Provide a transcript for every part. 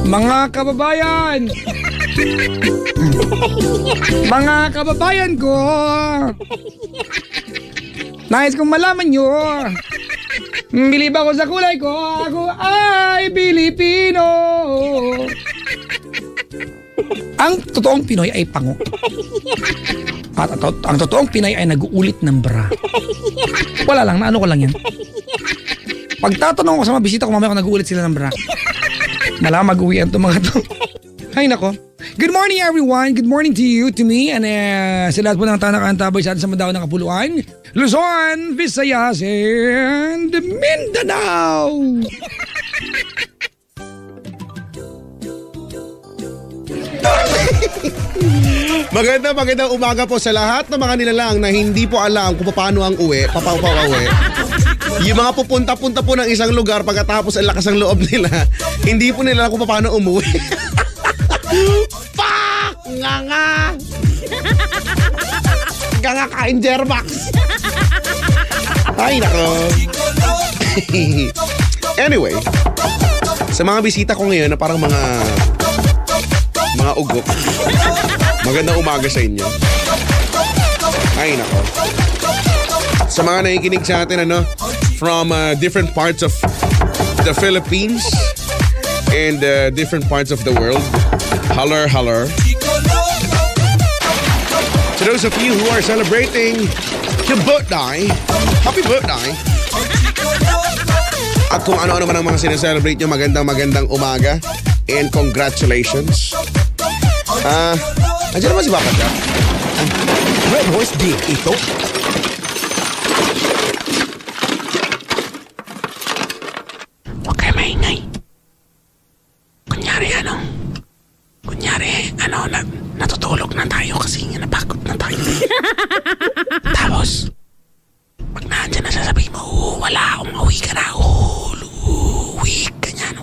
Mga kababayan! Mga kababayan ko! Nais kong malaman nyo, bilib ako sa kulay ko, ako ay Pilipino. Ang totoong Pinoy ay pango. At ang totoong Pinay ay nag-uulit ng bra. Wala lang, naano ko lang yan. Pagtatanong ko sa mga bisita ko, mamaya ko nag-uulit sila ng bra. Malamang mag-uwian to mga to. Ay nako. Good morning everyone. Good morning to you, to me, and sa lahat po ng tanak-antabay sa atin sa Mandaue ng Kapuluan, Luzon, Visayas, and Mindanao. Magandang umaga po sa lahat ng mga nilalang na hindi po alam kung paano ang uwi, papauwi. Yung mga pupunta-punta po ng isang lugar pagkatapos ang lakas ng loob nila, hindi po nila alam kung paano umuwi. Fuck! Nga! Nga kain Jermax! Ay, nako. Anyway, sa mga bisita ko ngayon na parang mga ugok, magandang umaga sa inyo. Ay, nako. Sa mga nakikinig sa atin, from different parts of the Philippines and different parts of the world, holler. To those of you who are celebrating your birthday, happy birthday. At kung ano-ano man ang mga sineselebrate nyo, magandang umaga and congratulations. Andiyan naman si Papa Jack. Red Horse Beef, ito. Huwag kayo maingay. Kunyari, natutulog na tayo kasi napagod na tayo. Tapos, pag nandiyan na sasabihin mo, wala, umuwi ka na, uwi ka niyan,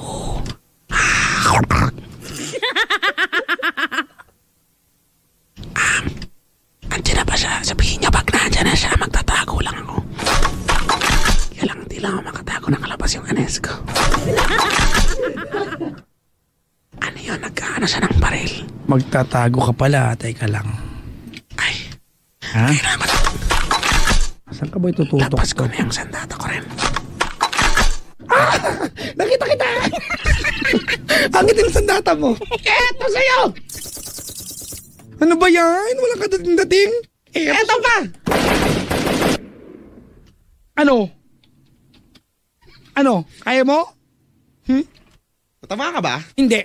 andyan na ba siya? Sabihin niya, pag nandiyan na siya, magtatago lang ako. Kaya lang, hindi lang ako makatago, nakalabas yung anes ko. Ano yun? Nagkaano siya ng baril? Magtatago ka pala, teka lang. Ay. Ha? Ay naman. Saan ka ba itututok? Lapas ko na yung sandata ko rin. Nakita kita! Ang itim sandata mo. Eto sa'yo! Ano ba yan? Walang kadating-dating? Eto pa! Ano? Kaya mo? Tama ka ba? Hindi.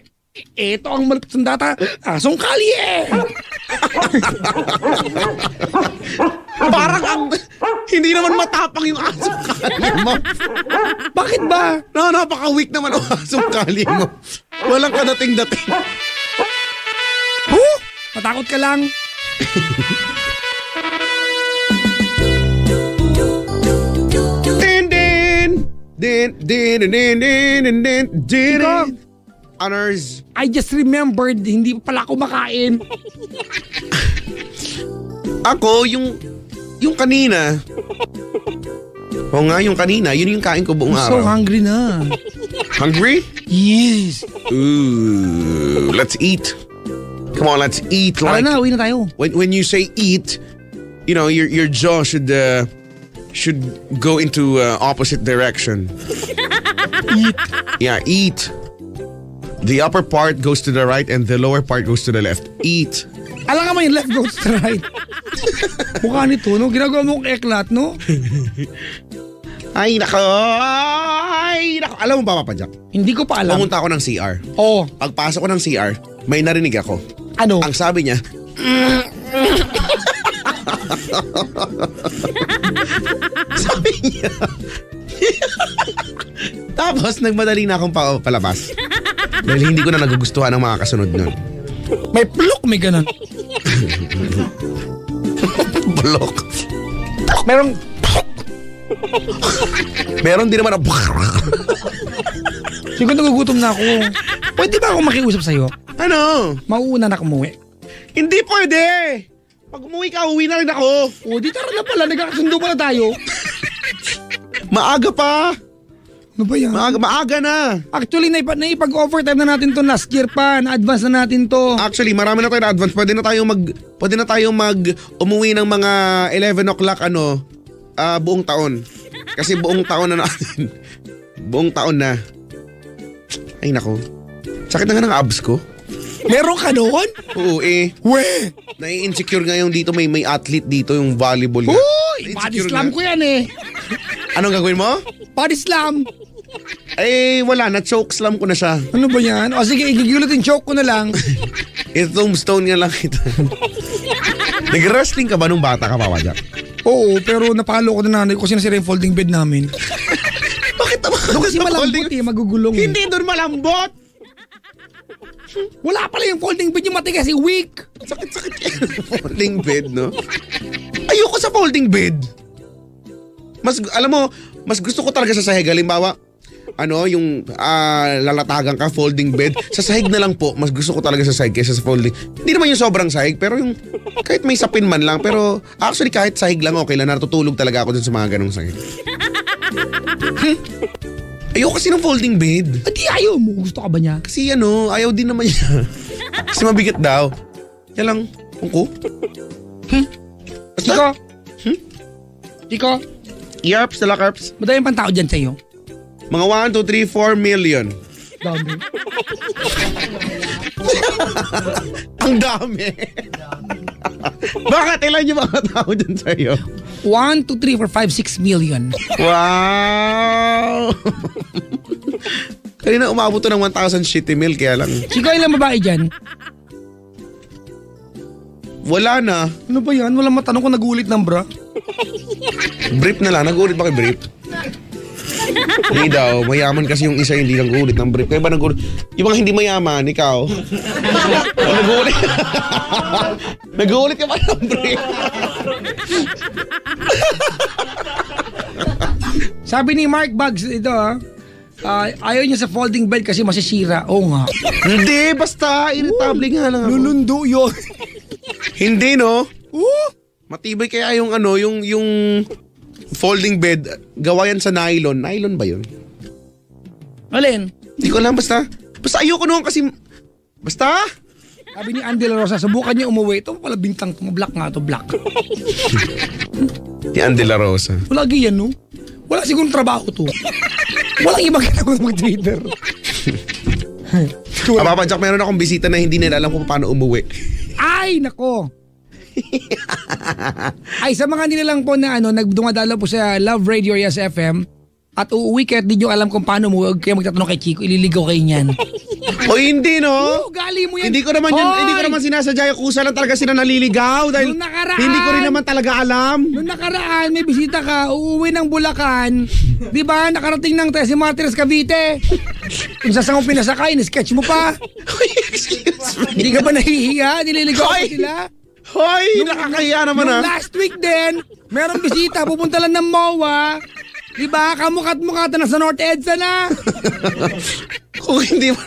Eto ang malapit sandata. Asong kali Parang hindi naman matapang yung asong kali mo. Bakit ba? Napaka-weak naman ang asong kali mo. Walang kadating-dating. Matakot ka lang. Honors. I just remembered, hindi pa pala ako makain. Ako, yung kanina. Oo nga, yung kanina. Yun yung kain ko buong I'm so araw. hungry na. Hungry? Yes. Ooh, let's eat. Come on, let's eat. Tara Like, na, uwi na tayo. when you say eat, your jaw should go into opposite direction. Eat. Yeah, eat. The upper part goes to the right and the lower part goes to the left. Eat. Alam ka mo yung left goes to right. Mukha nito, no? Ginagawa mo kong eklat, no? Ay, nako. Alam mo ba, Papa Jack? Hindi ko pa alam. Pumunta ako ng CR. Oo. Pagpasok ko ng CR, may narinig ako. Ano? Ang sabi niya, sabi niya. Tapos, nagmadali na akong palabas. Dahil hindi ko na nagugustuhan ang mga kasunod nun. May plok, may ganun. Blok. Meron din naman ang Siguro nagugutom na ako. Pwede ba ako makiusap sa'yo? Ano? Mauuna na kumuwi. Hindi pwede. Pag umuwi ka, uwi na rin ako. O, di tara na pala. Nagkakasundo pala tayo. Maaga pa. Ano ba yan? Maaga na. Actually, naipag-overtime na natin to last year pa. Na-advance na natin to. Actually, marami na tayo na advance. Pwede na tayong umuwi ng mga 11 o'clock buong taon. Kasi buong taon na natin. Buong taon na. Ay nako. Sakit na nga ng abs ko. Meron ka noon? Oo We! Nai-insecure ngayon dito. May athlete dito yung volleyball nga. Uy! Body slam ko yan eh. Anong gagawin mo? Body slam. Wala na. Choke slam ko na siya. Ano ba yan? O sige, igigilot yung choke ko na lang. Tombstone nga lang kita. Nag-wrestling ka ba nung bata ka pa, Wajak? Oo, pero napakalo ko na nanay ko kasi nasira yung folding bed namin. Bakit naman? Doon kasi malambot magugulong. Hindi doon malambot. Wala pala yung folding bed, yung matigas, weak. Sakit-sakit yan. Folding bed, no? Ayoko sa folding bed. Alam mo, mas gusto ko talaga sa sahig. Halimbawa, yung lalatagan ka, folding bed. Sa sahig na lang po, mas gusto ko talaga sa sahig kaysa sa folding. Hindi naman yung sobrang sahig, pero yung kahit may sapin man lang. Pero actually kahit sahig lang okay lang, natutulog talaga ako dun sa mga ganong sahig. Ayoko kasi ng folding bed. Hindi ayaw mo. Gusto ka ba niya? Kasi ayaw din naman niya. Kasi mabigat daw. Yan lang, ko. Chico? Chico? Yarps, dala carps. Madayang pantao dyan sa'yo. Mga 1, 2, 3, 4 million. Dami. Ang dami. Bakit? Ilan yung mga tao dyan sa'yo? 1, 2, 3, 4, 5, 6 million. Wow! Kanina umabot to ng 1,000 shitty mil, kaya lang. Chico, ilang babae dyan? Wala na. Ano ba yan? Walang matanong kung nag-ulit ng bra. Brief na lang. Nag-ulit ba kay brief? Hindi daw. Mayaman kasi yung isa hindi nag-ulit ng brief. Kaya ba nag-ulit? Yung mga hindi mayaman, ikaw. Nag-ulit. Nag-ulit ka ba ng brief? Sabi ni Mark Bugs ito ayaw niya sa folding bed kasi masisira. Oo nga. Hindi, basta. Irritable nga lang ako. Lulundo yun. Hindi, no? Matibay kaya yung yung folding bed, gawa yan sa nylon. Nylon ba yun? Alin? Hindi ko alam, basta ayoko noon kasi, basta? Sabi ni Andy La Rosa, subukan niya umuwi. Ito pala bintang to, black nga to, black. Ni Andy La Rosa. Wala ganyan, no? Wala sigurong trabaho to. Walang ibang ginagawa mag-Twitter. Papa Jack, meron akong bisita na hindi nila alam kung paano umuwi. Ay, nako. Ay, sa mga nilalang po na nagdumadalo po sa Love Radio Yes FM at uuwi kayo at di nyo alam kung paano mo, huwag kayo magtatanong kay Chico, ililigaw kayo niyan. O hindi, no? Gali mo yan. Hindi ko naman sinasadya, kusa lang talaga sila naliligaw dahil hindi ko rin naman talaga alam. Noong nakaraan, may bisita ka, uuwi ng Bulacan. Di ba? Nakarating ng Tesi Martires Cavite. Kung saan mo pinasakay, sketch mo pa. Excuse me. Hindi ka ba nahihiya? Nililigaw pa sila? Hoy, nakakahiya naman Last week din, merong bisita, pupunta lang ng MOA. Diba? Kamukat-mukata na sa North EDSA na. Kung hindi mo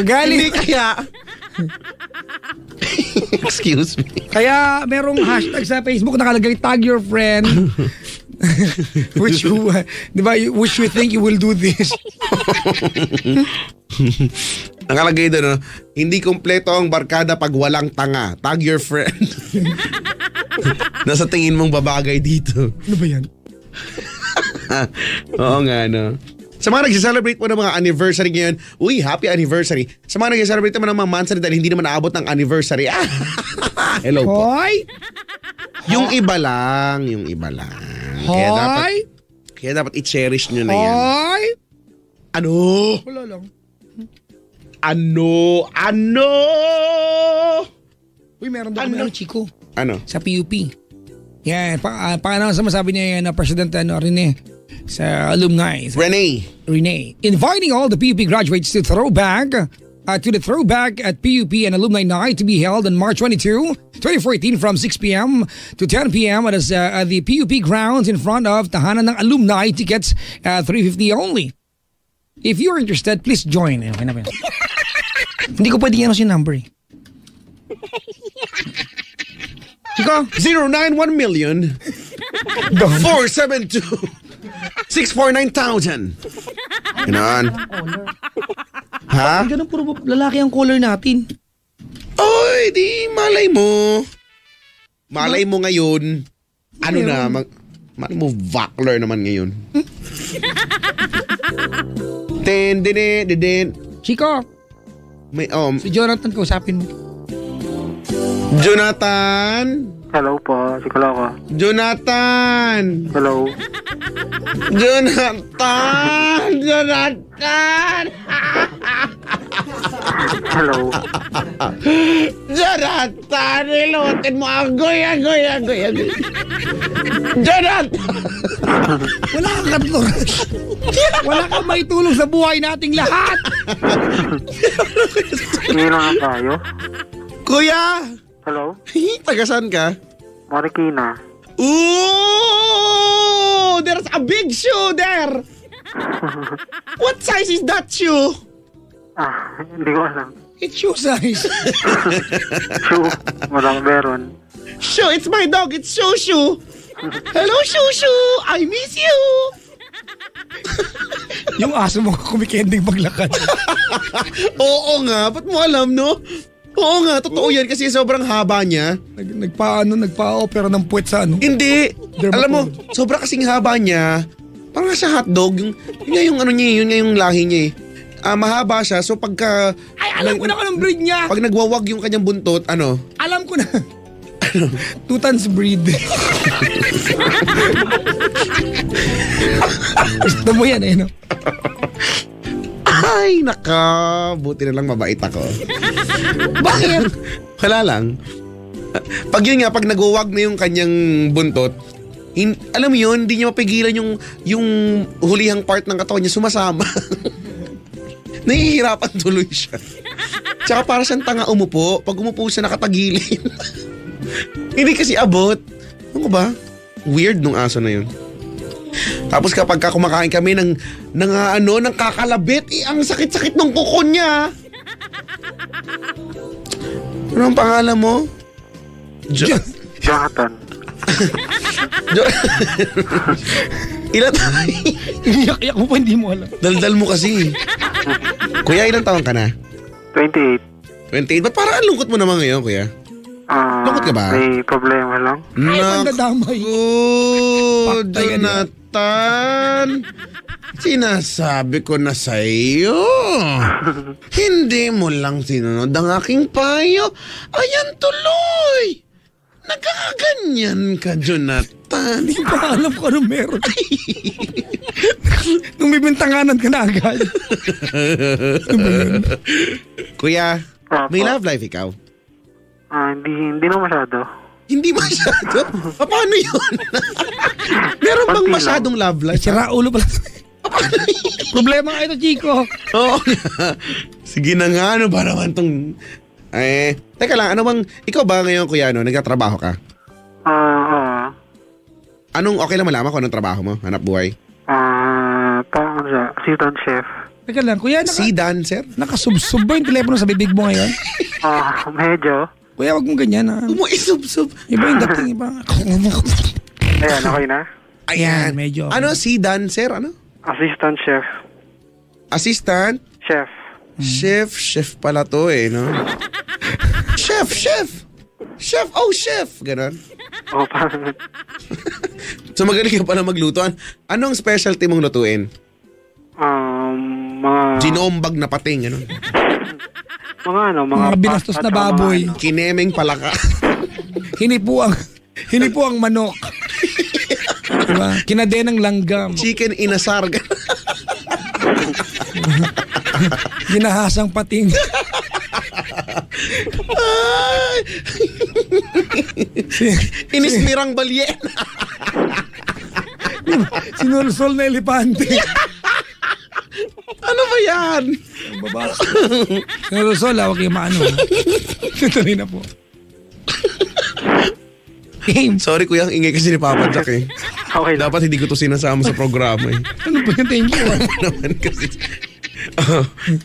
Galing. Hindi kaya. Excuse me. Kaya merong hashtag sa Facebook nakalagay, tag your friend. Which you, which you think you will do this. Nakalagay doon, hindi kompleto ang barkada pag walang tanga. Tag your friend. Nasa tingin mong babagay dito. Ano ba yan? Oo nga, no. Sa mga nag-celebrate mo ng mga anniversary ngayon, uy, happy anniversary. Sa mga nag-celebrate naman ng mga monthsary dahil hindi naman naabot ng anniversary. Hello po. Hoy! Yung iba lang. Hoy! Kaya dapat i-cherish nyo na yan. Hoy! Ano? Wala lang. Ano? Uy, meron daw kami Chico. Ano? Sa PUP. Yan, paano masabi niya yan na President Rene sa alumni. Rene. Inviting all the PUP graduates to throwback at PUP and Alumni Night to be held on March 22, 2014 from 6 p.m. to 10 p.m. at the PUP grounds in front of Tahanan ng Alumni. Tickets $350 only. If you're interested, please join. Okay na ba? Hindi ko pwede yan si number eh. Chico? 091,472,649,000. Ganon. Ha? Ganun puro lalaki ang color natin. Oy, di malay mo. Malay mo ngayon. Ano na, malay mo Vakler naman ngayon. Din. Chico, May, si Jonathan kausapin mo. Jonathan? Hello po, si Kaloko. Jonathan! Hello. Jonathan! Jonathan! Hello. Jonathan! Ilutin mo agoy. Jonathan! Wala kang katulog. Wala kang maitulong sa buhay nating lahat. Hindi lang ang tayo. Kuya! Hello. Tagasan ka? Marikina. Ooh! There's a big shoe there! What size is that shoe? Hindi ko alam. It's shoe size. Shoe. Walang meron. Shoo, it's my dog. It's Shoo. Hello, Shoo. I miss you. Yung aso mo kumikending paglakad. Oo nga. Ba't mo alam, no? Oo nga. Totoo yan kasi sobrang haba niya. Nagpa-opera ng puwet sa ano. Hindi. Dermatologist. Alam mo, sobrang kasing haba niya. Parang sa hotdog. Yun nga yung ano niya, yun nga yung lahi niya eh. Mahaba siya. So pagka... Ay, alam ko na kung anong breed niya. Pag nagwawag yung kanyang buntot, ano? Alam ko na. Tutans breed. Gusto mo yan eh, no? Ay, naka. Buti na lang mabait ako. Bakit? Wala lang. Pag yun nga, pag nagwawag na yung kanyang buntot, alam mo yun, hindi niya mapigilan yung hulihang part ng katawan niya sumasama. Nahihirapan tuloy siya. Tsaka para siyang tanga umupo. Pag umupo siya nakatagilin. Hindi kasi abot. Ano ko ba? Weird nung aso na yun. Tapos kapag kumakain kami ng kakalabit, ang sakit-sakit ng kuko niya. Ano ang pangalan mo? Jonathan. Ilan tayo? Iyak-iyak mo pa, hindi mo alam. Daldal mo kasi. Kuya, ilang taon ka na? 28. 28? Ba't parang ang lungkot mo naman ngayon, kuya? Lungkot ka ba? May problema lang. Ay, magdadamay. Paktay ka niya. Jonathan! Sinasabi ko na sa iyo. Hindi mo lang sinunod ang aking payo. Ayan tuloy. Nagkaganyan ka, Jonathan. Hindi ko pa alam kung anong meron. Nung may bintanganan ka na agad. Kuya, may love life ikaw? Hindi na masyado. Hindi masyado? Paano yun? Meron bang Konti masyadong love life? Sira ulo pala. Problema nga ito, Chico. Oo nga. Sige na nga, ano ba naman tong... teka lang, ano bang... Ikaw ba ngayon, kuya, nagtatrabaho ka? Anong okay lang malaman kung anong trabaho mo? Hanap buhay? Paano siya? Assistant chef. Teka lang, kuya, Si dancer? nakasubsob ba yung telepono sa bibig mo ngayon? Medyo. Kuya, wag mong ganyan, ha? Umuisub-sub. Iba yung dating, iba. Ayan, okay na? Ayan. Medyo. Ano, si dancer? Ano? Assistant chef. Assistant? Chef. Chef pala to no? Chef! Chef! Ganon. Parang... So magaling ka pala magluto. Anong specialty mong lutuin? Mga... Ginombag na pating, ganon. Mga binastos na baboy. Kinemeng palaka. Hinipo ang manok. Diba? Kinadenang langgam. Chicken inasar. Ginahasang pating. Inismirang balyen. Sinulsol na elepante. Ano ba yan? Sinulsol, huwag yung maano. Tuloy na po. Game. Sorry kuya, ang ingay kasi ni Papa Jack eh. Okay lang. Dapat hindi ko to sinasama sa programa eh. Ano ba yung thank you? Naman kasi.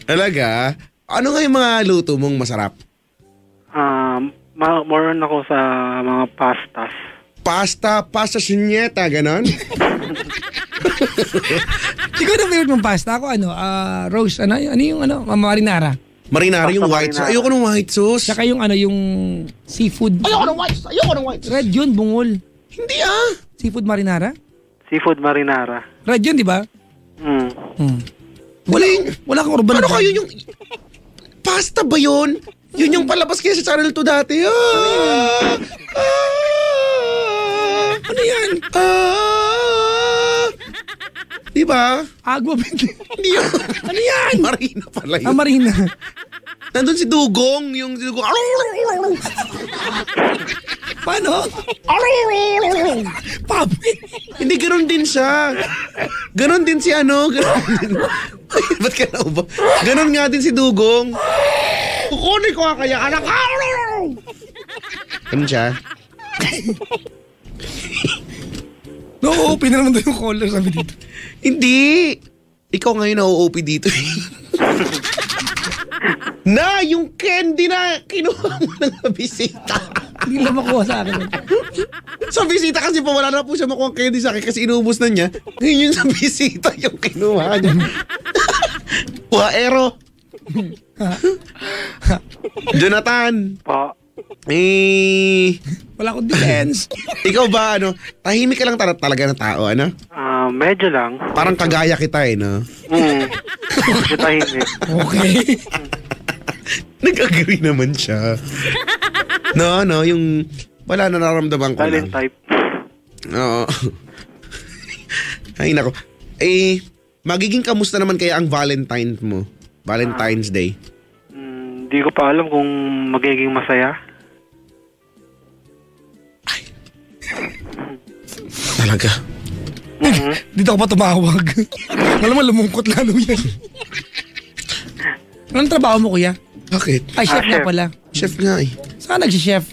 Talaga? Ano nga yung mga luto mong masarap? More on ako sa mga pastas. Pasta sinyeta, ganon? Ikaw na favorite mong pasta? Ako Rose, ano yung marinara. Marinara yung Pasta white sauce. marinara. Ayoko ng white sauce. Tsaka yung yung seafood. Ayoko ng white sauce. Ayoko ng white sauce. Red yun, bungol. Hindi Seafood marinara? Seafood marinara. Red yun, di ba? Mm. Wala kang urban. Ano kayo yung... Pasta ba yun? Yun yung palabas kaya sa Channel 2 dati. Ano yan? Di ba? Agua Bente. Hindi yun. Ano yan? Marina pala yun. Marina. Nandun si Dugong. Yung si Dugong. Paano? Papi. Hindi, ganoon din siya. Ganoon din si ano. Ganoon din. Ba't ka naubo? Ganoon nga din si Dugong. Kukunin ko nga kaya anak. Ganun siya. No, open na naman doon yung collar, sabi dito. Hindi. Ikaw ngayon na-OOP dito. Na, yung candy na kinuha mo ng bisita. Hindi lang makuha sa akin. Sa bisita kasi pa wala na po siya makuha candy sa akin kasi inuubos na niya. Ngayon yung sa bisita yung kinuha niya. Waero. Jonathan. Po. Wala akong defense. Ikaw ba, tahimik ka lang talaga na tao, ano? Medyo lang. Parang kagaya kita, no? Medyo tahimik. Okay. Nag-agree naman siya. No, yung wala na nararamdaman ko Silent lang. type. Oo. Ay, nako. Magiging kamusta naman kaya ang Valentine mo? Valentine's Day. Hindi ko pa alam kung magiging masaya. Talaga? Dito ako pa tumawag. Malamang lumungkot lalo yan. Anong trabaho mo, kuya? Bakit? Ay, chef nga chef. pala. Chef nga eh. Saan nagsi-chef?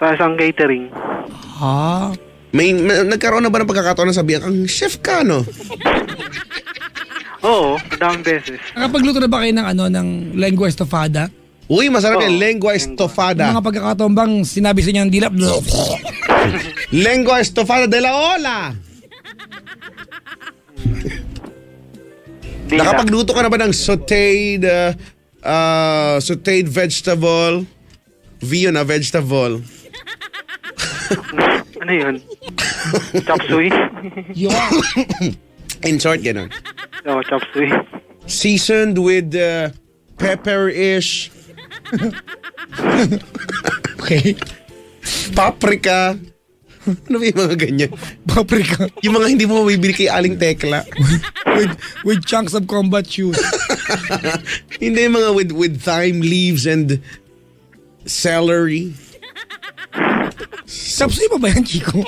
Sa isang catering. May nagkaroon na ba ng pagkakataon na sabihan, ang chef ka, no? Oo, madaming beses. Nakapagluto na ba kayo ng lengua estofada? Uy, masarap Oo. yung lengua estofada. Mga pagkakataon bang sinabi sa inyo ng dilap? Lengua estofada de la Ola. Di na. Nakapagluto ka na ba ng sauteed vegetable? Vio na vegetable. Ano yun? Chop suey? Yo. In short, gano'n. Oo, chop suey. Seasoned with pepper-ish, Okay. paprika. Ano ba yung mga ganyan? Paprika. Yung mga hindi mo mabibili kay Aling Tekla. With chunks of combat shoes. Hindi yung mga with thyme leaves and celery. Sapsoy pa ba yan, Chico?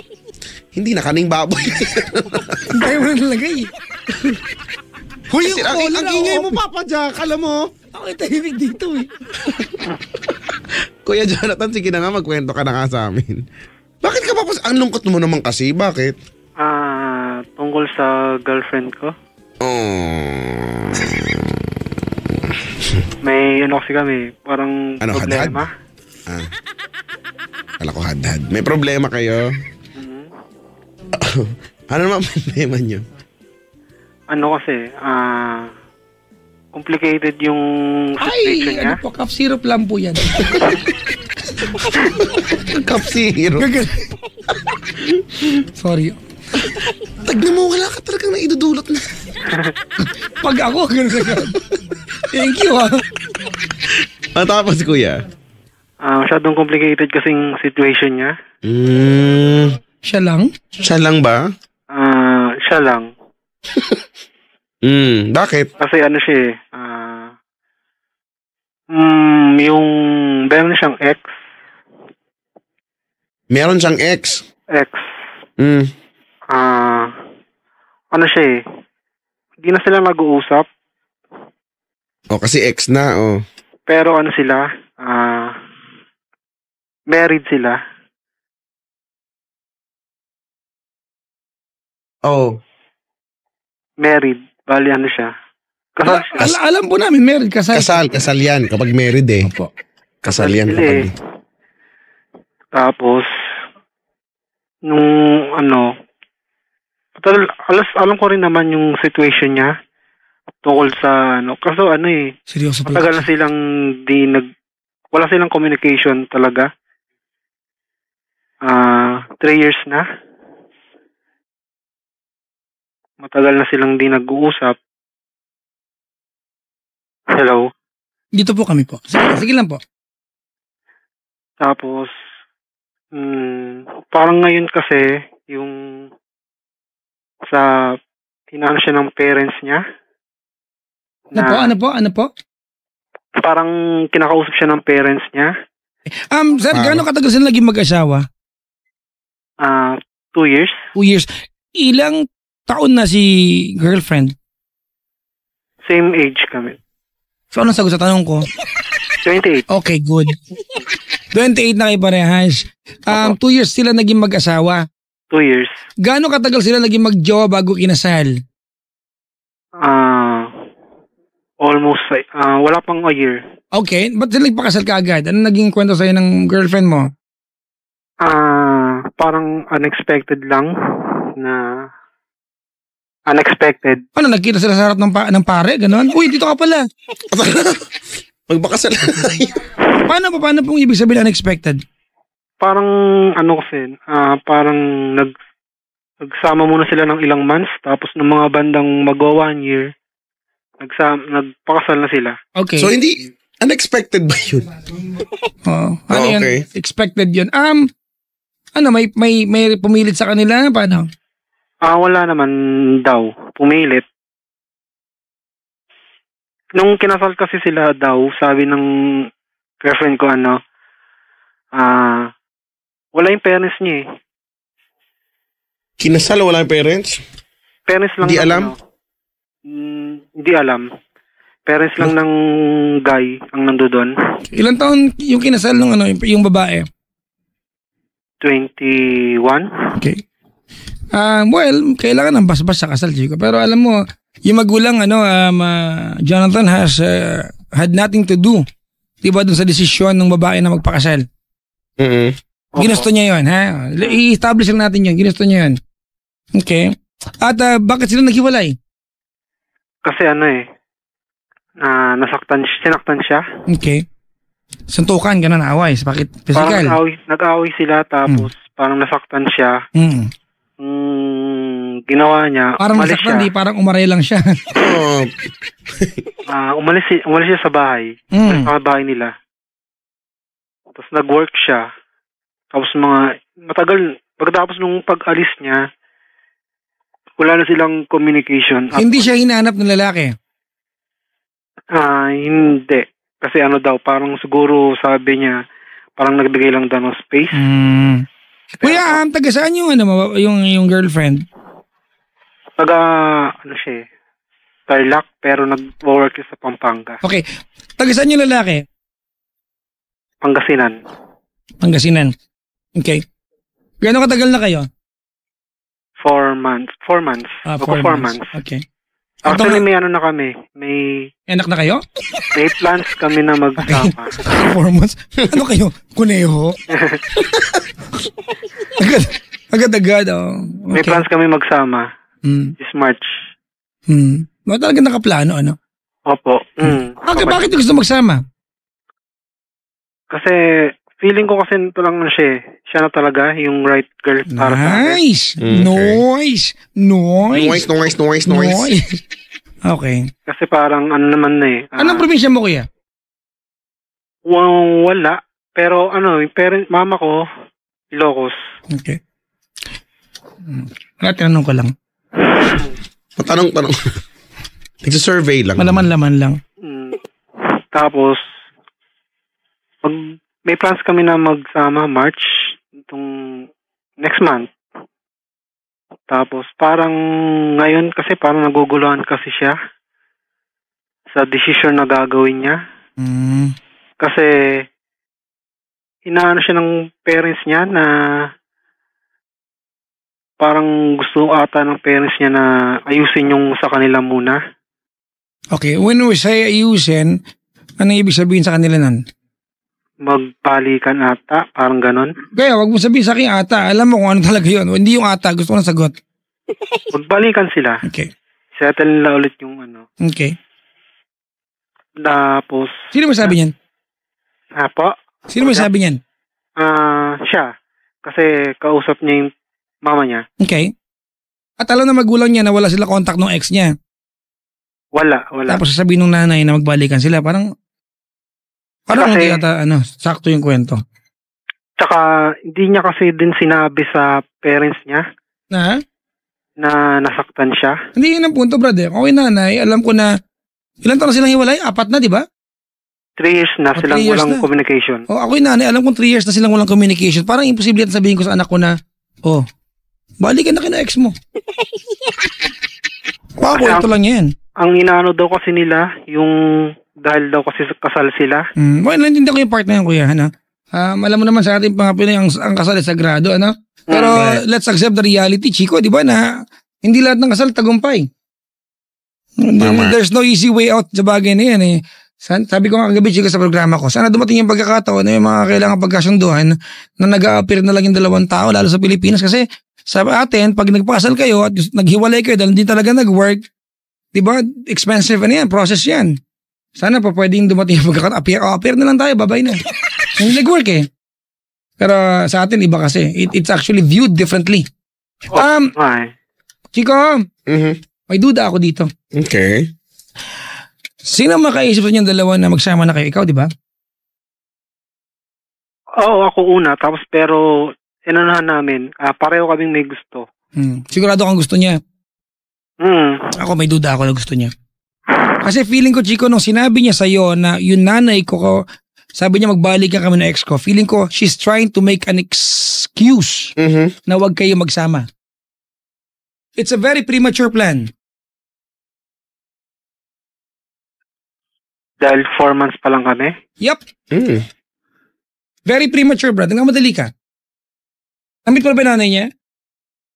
Hindi na kaning baboy. Tayo mo na nalagay. Huy, Kasi ang ingay mo, Papa Jack, alam mo. Ako yung tahimik dito eh. Kuya Jonathan, sige na nga, magkwento ka na nga sa amin. Bakit ka pa ang lungkot mo naman kasi? Bakit? Tungkol sa girlfriend ko. Oh. May kasi kami, parang Ano, problema. Kala ko hadhad. May problema kayo? Ano naman problema nyo? Ano kasi, complicated yung Ay, situation niya. ano po, cough syrup lang po yan. Cup zero. Sorry. Tagnan mo, wala ka talagang naidudulot na. Pag ako, ganun agad. Thank you ah. Matapos, kuya. Masyadong complicated kasing situation niya. Siya lang? Siya lang ba? Siya lang. Bakit? Kasi ano siya yung meron siyang ex. Meron siyang ex. Ex. Ano siya hindi na sila mag-uusap. Kasi ex na, Pero ano sila, married sila. Married. Bali ano siya. Kasal siya. Alam po namin, married, kasal. Kasal yan. Kapag married Opo. Kasal yan. Sila Kapag... Tapos, nung alam ko rin naman yung situation niya tungkol sa kaso Seryoso pala. matagal na silang wala silang communication talaga. 3 years na. Matagal na silang di nag-uusap. Hello. Dito po kami po. Sige lang po. Tapos, parang ngayon kasi, yung sa, hinano siya ng parents niya. Ano po? Parang kinakausap siya ng parents niya. Sir, gaano katagal sila naging mag-asawa? 2 years. 2 years. Ilang taon na si girlfriend? Same age kami. So, anong sagot sa tanong ko? 28. Okay, good. 28 na kayo parehas. 2 years sila naging mag-asawa. 2 years. Gaano katagal sila naging mag-jowa bago kinasal? Almost, wala pang a year. Okay, ba't sila nagpakasal ka agad? Ano naging kwento sa'yo ng girlfriend mo? Parang unexpected lang na unexpected. Ano, nagkita sila sa harap ng pare? Ganon? Uy, dito ka pala. Magbakasal. Paano pong ibig sabihin unexpected? Parang parang nagsama muna sila ng ilang months tapos ng mga bandang magwa 1 year nagpakasal na sila. Okay. So hindi unexpected ba yun? Ano yan? Okay. Expected yun. May pumilit sa kanila? Paano? Wala naman daw. Pumilit. Nung kinasal kasi sila daw, sabi ng girlfriend ko wala yung parents niya eh. Kinasal, wala yung parents? Parents lang. Hindi alam? Hindi alam. Parents lang ng guy ang nandoon. Ilang taon yung kinasal ng yung babae? 21. Okay. Well, kailangan ng basbas sa kasal, Chico. Pero alam mo, yung magulang, Jonathan has had nothing to do. Diba dun sa desisyon ng babae na magpakasal? Ginusto niya yun, ha? I-establish lang natin yun. Ginusto niya yun. Okay. At bakit sila naghiwalay? Kasi sinaktan siya. Okay. Suntukan, ganun, away. Bakit? Physical. Parang nag-away sila tapos parang nasaktan siya. Ginawa niya, parang umalis nasaktan, siya. parang umaray lang siya. Umalis siya sa bahay. Umalis sa bahay nila. Tapos nag-work siya. Tapos pagkatapos nung pag-alis niya, wala na silang communication. Hindi siya hinahanap ng lalaki? Hindi. Kasi parang siguro sabi niya, parang nagbigay lang daw ng space. Kuya, taga saan yung girlfriend? Siya Tarlac, pero nag-work sa Pampanga. Okay. Taga saan yung lalaki? Pangasinan. Okay. Gano'ng katagal na kayo? 4 months. 4 months. 4 months. Okay. Actually, may na kami. May anak na kayo? May plans kami na magsama. 4 months? Ano kayo? Kuneho? Agad-agad. Oh. Okay. May plans kami magsama. This March. Talaga nakaplano, ano? Opo. Bakit gusto magsama? Kasi feeling ko kasi ito lang na siya. Siya na talaga yung right girl para sa akin. Nice. Okay. Kasi parang naman na eh. Anong probinsya mo, kuya? Wala. Pero yung mama ko, Ilocos. Okay. Tinanong ko lang. Tanong. Nagsa-survey lang. Malaman-laman lang. Tapos, may plans kami na magsama March, itong next month. Tapos, parang ngayon kasi parang naguguluhan kasi siya sa decision na gagawin niya. Kasi, inaano siya ng parents niya na parang gusto ata ng parents niya na ayusin yung sa kanila muna. Okay, when we say ayusin, anong ibig sabihin sa kanila nun? Magpalikan ata, parang ganon. Kaya wag mo sabihin sa akin ata, alam mo kung ano talaga yun. Hindi yung ata, gusto ko ng sagot. Magbalikan sila. Okay. Settle nila ulit yung ano. Okay. Tapos, Sino may sabi niyan? po? Sino may sabi niyan? Siya. Kasi kausap niya yung mama niya. Okay. At alam na magulang niya na wala sila contact ng ex niya. Wala. Tapos sasabihin ng nanay na magbalikan sila. Parang Kasi- hindi ata, sakto yung kwento. Tsaka, hindi niya kasi din sinabi sa parents niya Na? na nasaktan siya. Hindi yun ang punto, brad. Okay, nanay, alam ko na, ilan taon na silang hiwalay? 4 na, di ba? 3 years na silang 3 years walang na. communication. O, ako yung nanay, alam kong 3 years na silang walang communication. Parang imposible at sabihin ko sa anak ko na, balikan na kina ex mo. Kwento lang yan. Ang inaano daw kasi nila, yung dahil daw kasi kasal sila. Well, nandito ko yung part na yan, kuya. Alam mo naman sa ating mga Pinoy, ang kasal ay sagrado, ano? Pero let's accept the reality, Chico, di ba na hindi lahat ng kasal tagumpay. There's no easy way out sa bagay na yan eh. Sabi ko nga kagabi, Chico, sa programa ko, sana dumating yung pagkakataon na yung mga kailangan pagkasunduhan na nag-a-appear na lang yung 2 tao, lalo sa Pilipinas. Kasi sa atin, pag nagpakasal kayo at naghiwalay kayo dahil hindi talaga nag-work, di ba, expensive na yan, process yan. Sana pa pwedeng dumating yung pagkakataon, appear na lang tayo, babay na. Hindi nag-work eh. Pero sa atin, iba kasi. It's actually viewed differently. Chico, may duda ako dito. Okay. Sino makaisip sa inyong dalawa na magsama na kayo? Ikaw, di ba? Oo, ako una. Tapos pero, inunahan namin, pareho kaming may gusto. Sigurado kang gusto niya. Ako may duda ako na gusto niya. Kasi feeling ko, Chico, nung sinabi niya sa'yo na yung nanay ko, sabi niya magbalikan kami ng ex ko, feeling ko she's trying to make an excuse na wag kayo magsama. It's a very premature plan. Dahil 4 months pa lang kami. Yup. Very premature, brad. Nagmamadali ka. Namit pa ba nanay niya?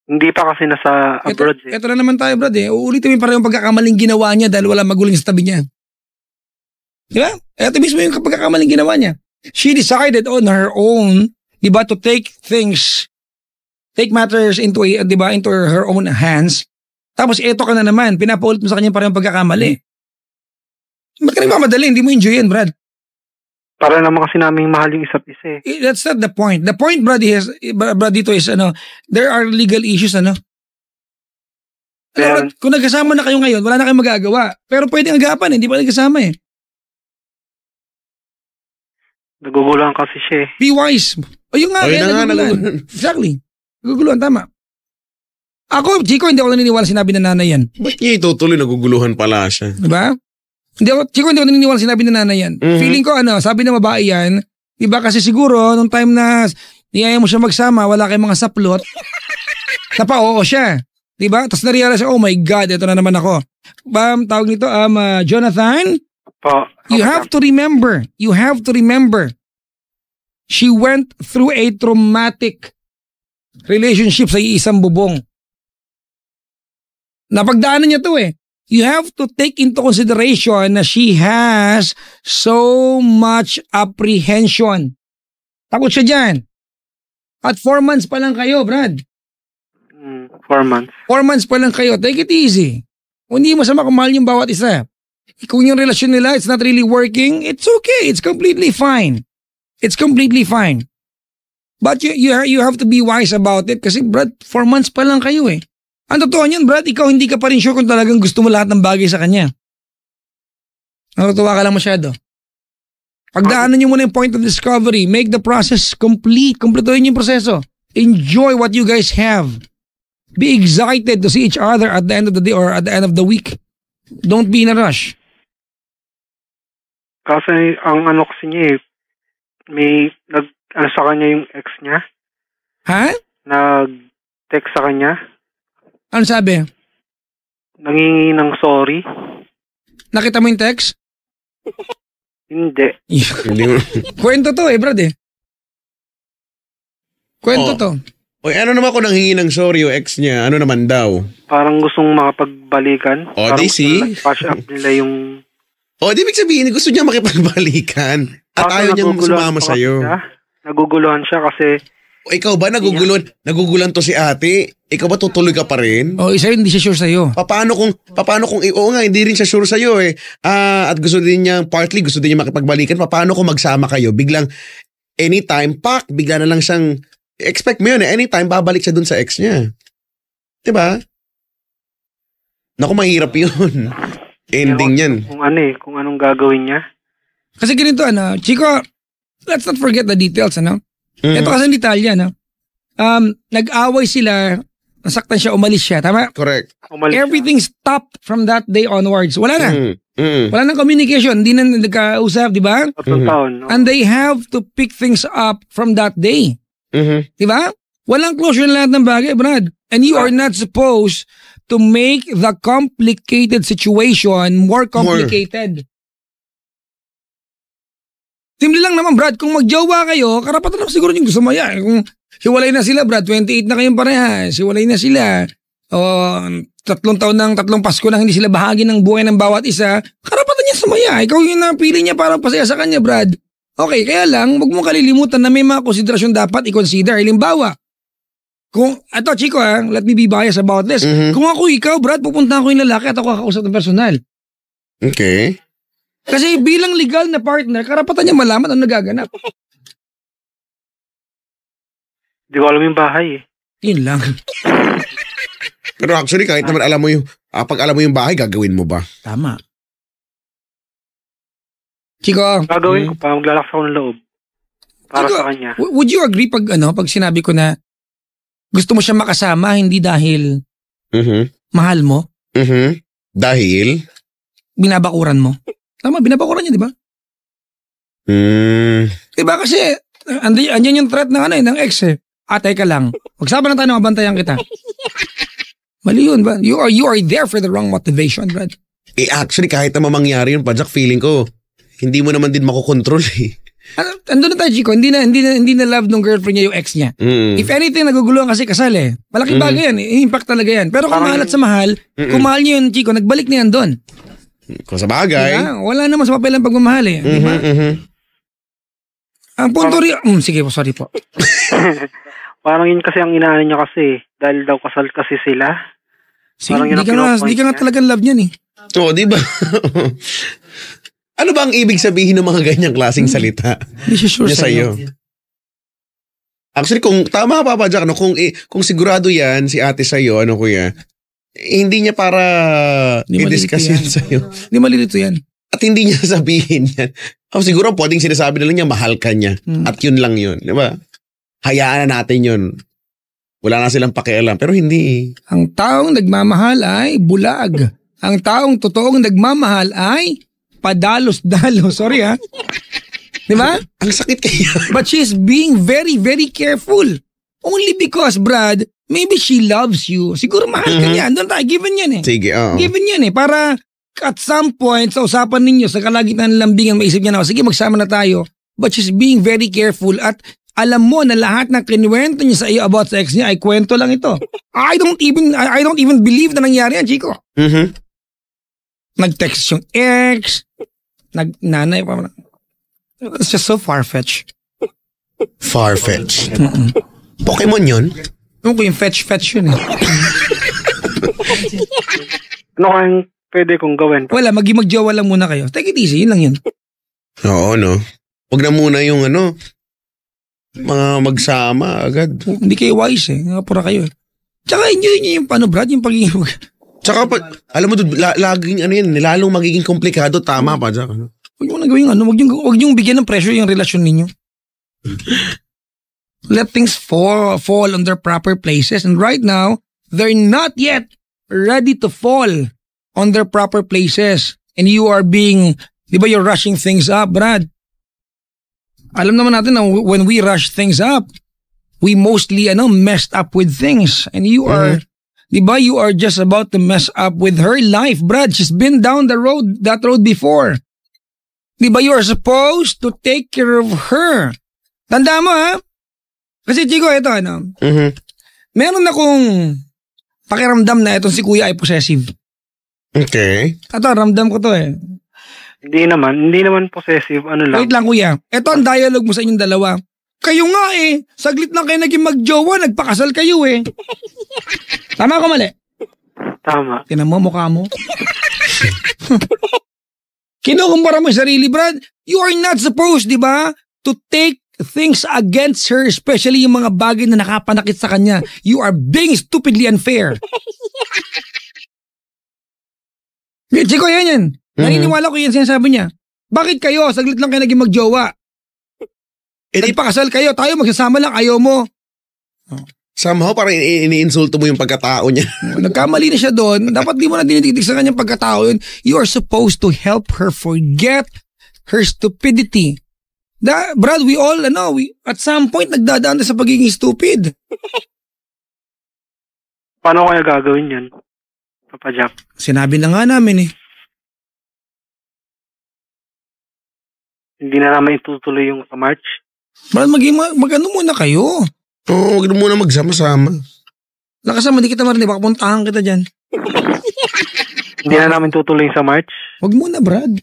Hindi pa kasi nasa abroad. Ito na naman tayo, brad. Uulitin mo pa rin yung pagkakamaling ginawa niya dahil wala magulang sa tabi niya. Di ba? Ito mismo yung pagkakamaling ginawa niya. She decided on her own, di ba, to take matters into her own hands. Tapos ito ka na naman, pinapaulit mo sa kanya parang pagkakamali. Ba't ka nagmamadali? Hindi mo enjoy yan, Brad. Para naman kasi namin mahal yung isa't isa eh. That's not the point. The point, Brad, dito is, there are legal issues, Brad, kung nagkasama na kayo ngayon, wala na kayong magagawa. Pero pwedeng agapan, hindi pa nagkasama eh. Naguguluhan kasi siya eh. Be wise. O yung nga, naguguluhan. Exactly. Naguguluhan, tama. Ako, Chico, hindi ako naniniwala sinabi na nanay yan. Ba't niya itutuloy? Naguguluhan pala siya. Diba? Chico, hindi ako naniniwala sinabi na nanay yan. Feeling ko, sabi na babae yan, diba kasi siguro, nung time na niyaya mo siya magsama, wala kayong mga saplot, napa-oo siya. Diba? Tapos na-realize, oh my God, ito na naman ako. Tawag nito, Jonathan? You have to remember, she went through a traumatic relationship sa isang bubong. Napagdaanan niya to eh. You have to take into consideration na she has so much apprehension. Takot siya dyan. At 4 months pa lang kayo, Brad. 4 months. 4 months pa lang kayo. Take it easy. Hindi masama kung mahal yung bawat isa. Kung yung relasyon nila, it's not really working, it's okay. It's completely fine. It's completely fine. But you have to be wise about it kasi, Brad, 4 months pa lang kayo eh. Ang totoo niyan, Brad, ikaw hindi ka pa rin sure kung talagang gusto mo lahat ng bagay sa kanya. Natutuwa ka lang masyado. Pagdaanan niyo muna yung point of discovery. Make the process complete. Kompletuhin yung proseso. Enjoy what you guys have. Be excited to see each other at the end of the day or at the end of the week. Don't be in a rush. Kasi ang kasi niya may sa kanya yung ex niya. Ha? Nag-text sa kanya. Ano sabi? Nangingi ng sorry. Nakita mo yung text? Hindi. Kwento to Brad eh. Kwento to. Oy, ano naman kung nanghingi ng sorry yung ex niya? Ano naman daw? Parang gustong makapagbalikan. Di see? Pass up nila yung... Di ibig sabihin, gusto niya makipagbalikan. At ayaw niyang sumama sa'yo. Naguguluhan siya kasi Ikaw ba nagugulan to si ate? Ikaw ba tutuloy ka pa rin? O, isa hindi siya sure sa'yo. Paano kung oo nga, hindi rin siya sure sa'yo eh. At gusto din niya, gusto din niya makipagbalikan. Paano kung magsama kayo? Biglang, anytime, bigla na lang siyang, expect mo yun eh, anytime, babalik siya dun sa ex niya. Diba? Naku, mahirap yun. Ending yan. Kung anong gagawin niya. Kasi ganito, Chico, let's not forget the details, Ito kasi in Italia, nag-away sila, nasaktan siya, umalis siya, tama? Correct. Everything stopped from that day onwards. Wala na. Wala nang communication, hindi na nagkausap, di ba? Taon. And they have to pick things up from that day. Di ba? Walang closure na lahat ng bagay, Brad. And you are not supposed to make the complicated situation more complicated. Simple lang naman, Brad. Kung magjowa kayo, karapatan naman siguro yung gusto maya. Kung hiwalay na sila, Brad, 28 na kayong parehas, hiwalay na sila, o 3 taon ng 3 Pasko nang hindi sila bahagi ng buhay ng bawat isa, karapatan niya sumaya. Ikaw yung napili niya para pasaya sa kanya, Brad. Okay, kaya lang, huwag mong kalilimutan na may mga konsiderasyon dapat i-consider. Halimbawa, Chico, let me be biased about this. Kung ako ikaw, Brad, pupunta ako yung lalaki at ako kakausap ng personal. Okay. Kasi bilang legal na partner, karapatan niya malaman ang nagaganap. Hindi ko alam yung bahay eh. Yun lang. Pero actually, kahit naman alam mo pag alam mo yung bahay, gagawin mo ba? Tama. Chico. Gagawin ko pa, maglalakas ako ng loob. Para Chico, sa kanya. Would you agree pag sinabi ko na gusto mo siya makasama, hindi dahil mahal mo? Dahil? Binabakuran mo? Tama, binabakuran niya, di ba? Diba kasi, andyan yung threat ng ex eh. Teka lang. Magsama na tayo na mabantayan kita. Mali yun ba? You are there for the wrong motivation, Brad. Actually, kahit naman mangyari yun, Pajak, feeling ko, hindi mo naman din makokontrol eh. Andun na tayo, Chico. Hindi na love ng girlfriend niya yung ex niya. If anything, naguguluhan kasi kasal eh. Malaking bagay yan eh. Impact talaga yan. Pero kung mahal at sa mahal, kung mahal niyo yun, Chico, nagbalik na yan doon. Kung sa bagay. Diba? Wala naman sa papel ang pagmamahal eh. Diba? Ang punto rin, sige po, sorry po. Parang yun kasi ang inaano niya kasi. Dahil daw kasal kasi sila. Sige, di ka nga talagang love niyan eh. Oo, di ba? Ano ba ang ibig sabihin ng mga ganyang klaseng salita? Hindi siya sure sa'yo. Actually, kung tama pa Jack, kung sigurado yan, si ate sa'yo, kuya, hindi niya para i-discuss yun sa'yo. Hindi malilito yan. At hindi niya sabihin yan. Siguro pwedeng sinasabi na lang niya, mahal ka niya. At yun lang yun. Di ba? Hayaan na natin yun. Wala na silang pakialam. Pero hindi. Ang taong nagmamahal ay bulag. Ang taong totoong nagmamahal ay padalos-dalos. Sorry ha. Di ba? Ang sakit kaya. But she's being very, very careful. Only because, Brad, maybe she loves you. Siguro mahal ka niya. Doon tayo, given yan eh. Sige, oo. Given yan eh. Para at some point, sa usapan ninyo, sa kalagitan ng lambingan, maisip niya na, sige, magsama na tayo. But she's being very careful at alam mo na lahat ng kinuwento niya sa iyo about sa ex niya ay kwento lang ito. I don't even believe na nangyari yan, Chico. Nag-text yung ex, nanay pa. It's just so far-fetched. Far-fetched? Pokemon yun? Ano ko yung fetch yun eh. Ano kayang pwede kong gawin? Wala, magjowa lang muna kayo. Take it easy, yun lang yun. Oo, no? Huwag na muna yung mga magsama agad. Hindi kayo wise eh. Pura kayo eh. Tsaka enjoy yung Brad, yung pagiging... Tsaka alam mo doon, laging lalong magiging komplikado, tama pa dyan. Huwag mo na gawin huwag yung bigyan ng pressure yung relasyon ninyo. Let things fall on their proper places. And right now, they're not yet ready to fall on their proper places. And you are being, di ba you're rushing things up, Brad? Alam naman natin na when we rush things up, we mostly, messed up with things. And you are, di ba, you are just about to mess up with her life, Brad. She's been down that road before. Di ba, you are supposed to take care of her. Tanda mo, ha? Kasi, Chico, ito, meron akong pakiramdam na itong si Kuya ay possessive. Okay. Ito, ramdam ko to eh. Hindi naman possessive, lang. Wait lang, Kuya. Ito ang dialogue mo sa inyong dalawa. Kayo nga eh. Saglit lang kayo naging magjowa, nagpakasal kayo eh. Tama ko mali? Tama. Tinan mo, mukha mo. Kinukumpara mo yung sarili, Brad. You are not supposed, di ba, to take things against her, especially yung mga bagay na nakapanakit sa kanya. You are being stupidly unfair. Chiko, yan. Naniniwala ko yan sinasabi niya. Bakit kayo? Saglit lang kayo naging magjowa. Nagpakasal kayo, tayo magsasama lang, ayaw mo. Somehow parang iniinsulto mo yung pagkatao niya. Nagkamali na siya doon. Dapat di mo na dinitigtig sa kanyang pagkatao yun. You are supposed to help her forget her stupidity. Brad, we all, at some point nagdadaan sa pagiging stupid. Paano kaya gagawin yan, Papa Jack? Sinabi na nga namin eh. Hindi na namin itutuloy yung sa March. Brad, mag-ano muna kayo. Oo, huwag na muna magsama-sama. Nakasama, di kita marinig. Baka puntahan kita dyan. Hindi na namin tutuloy sa March. Huwag muna, Brad.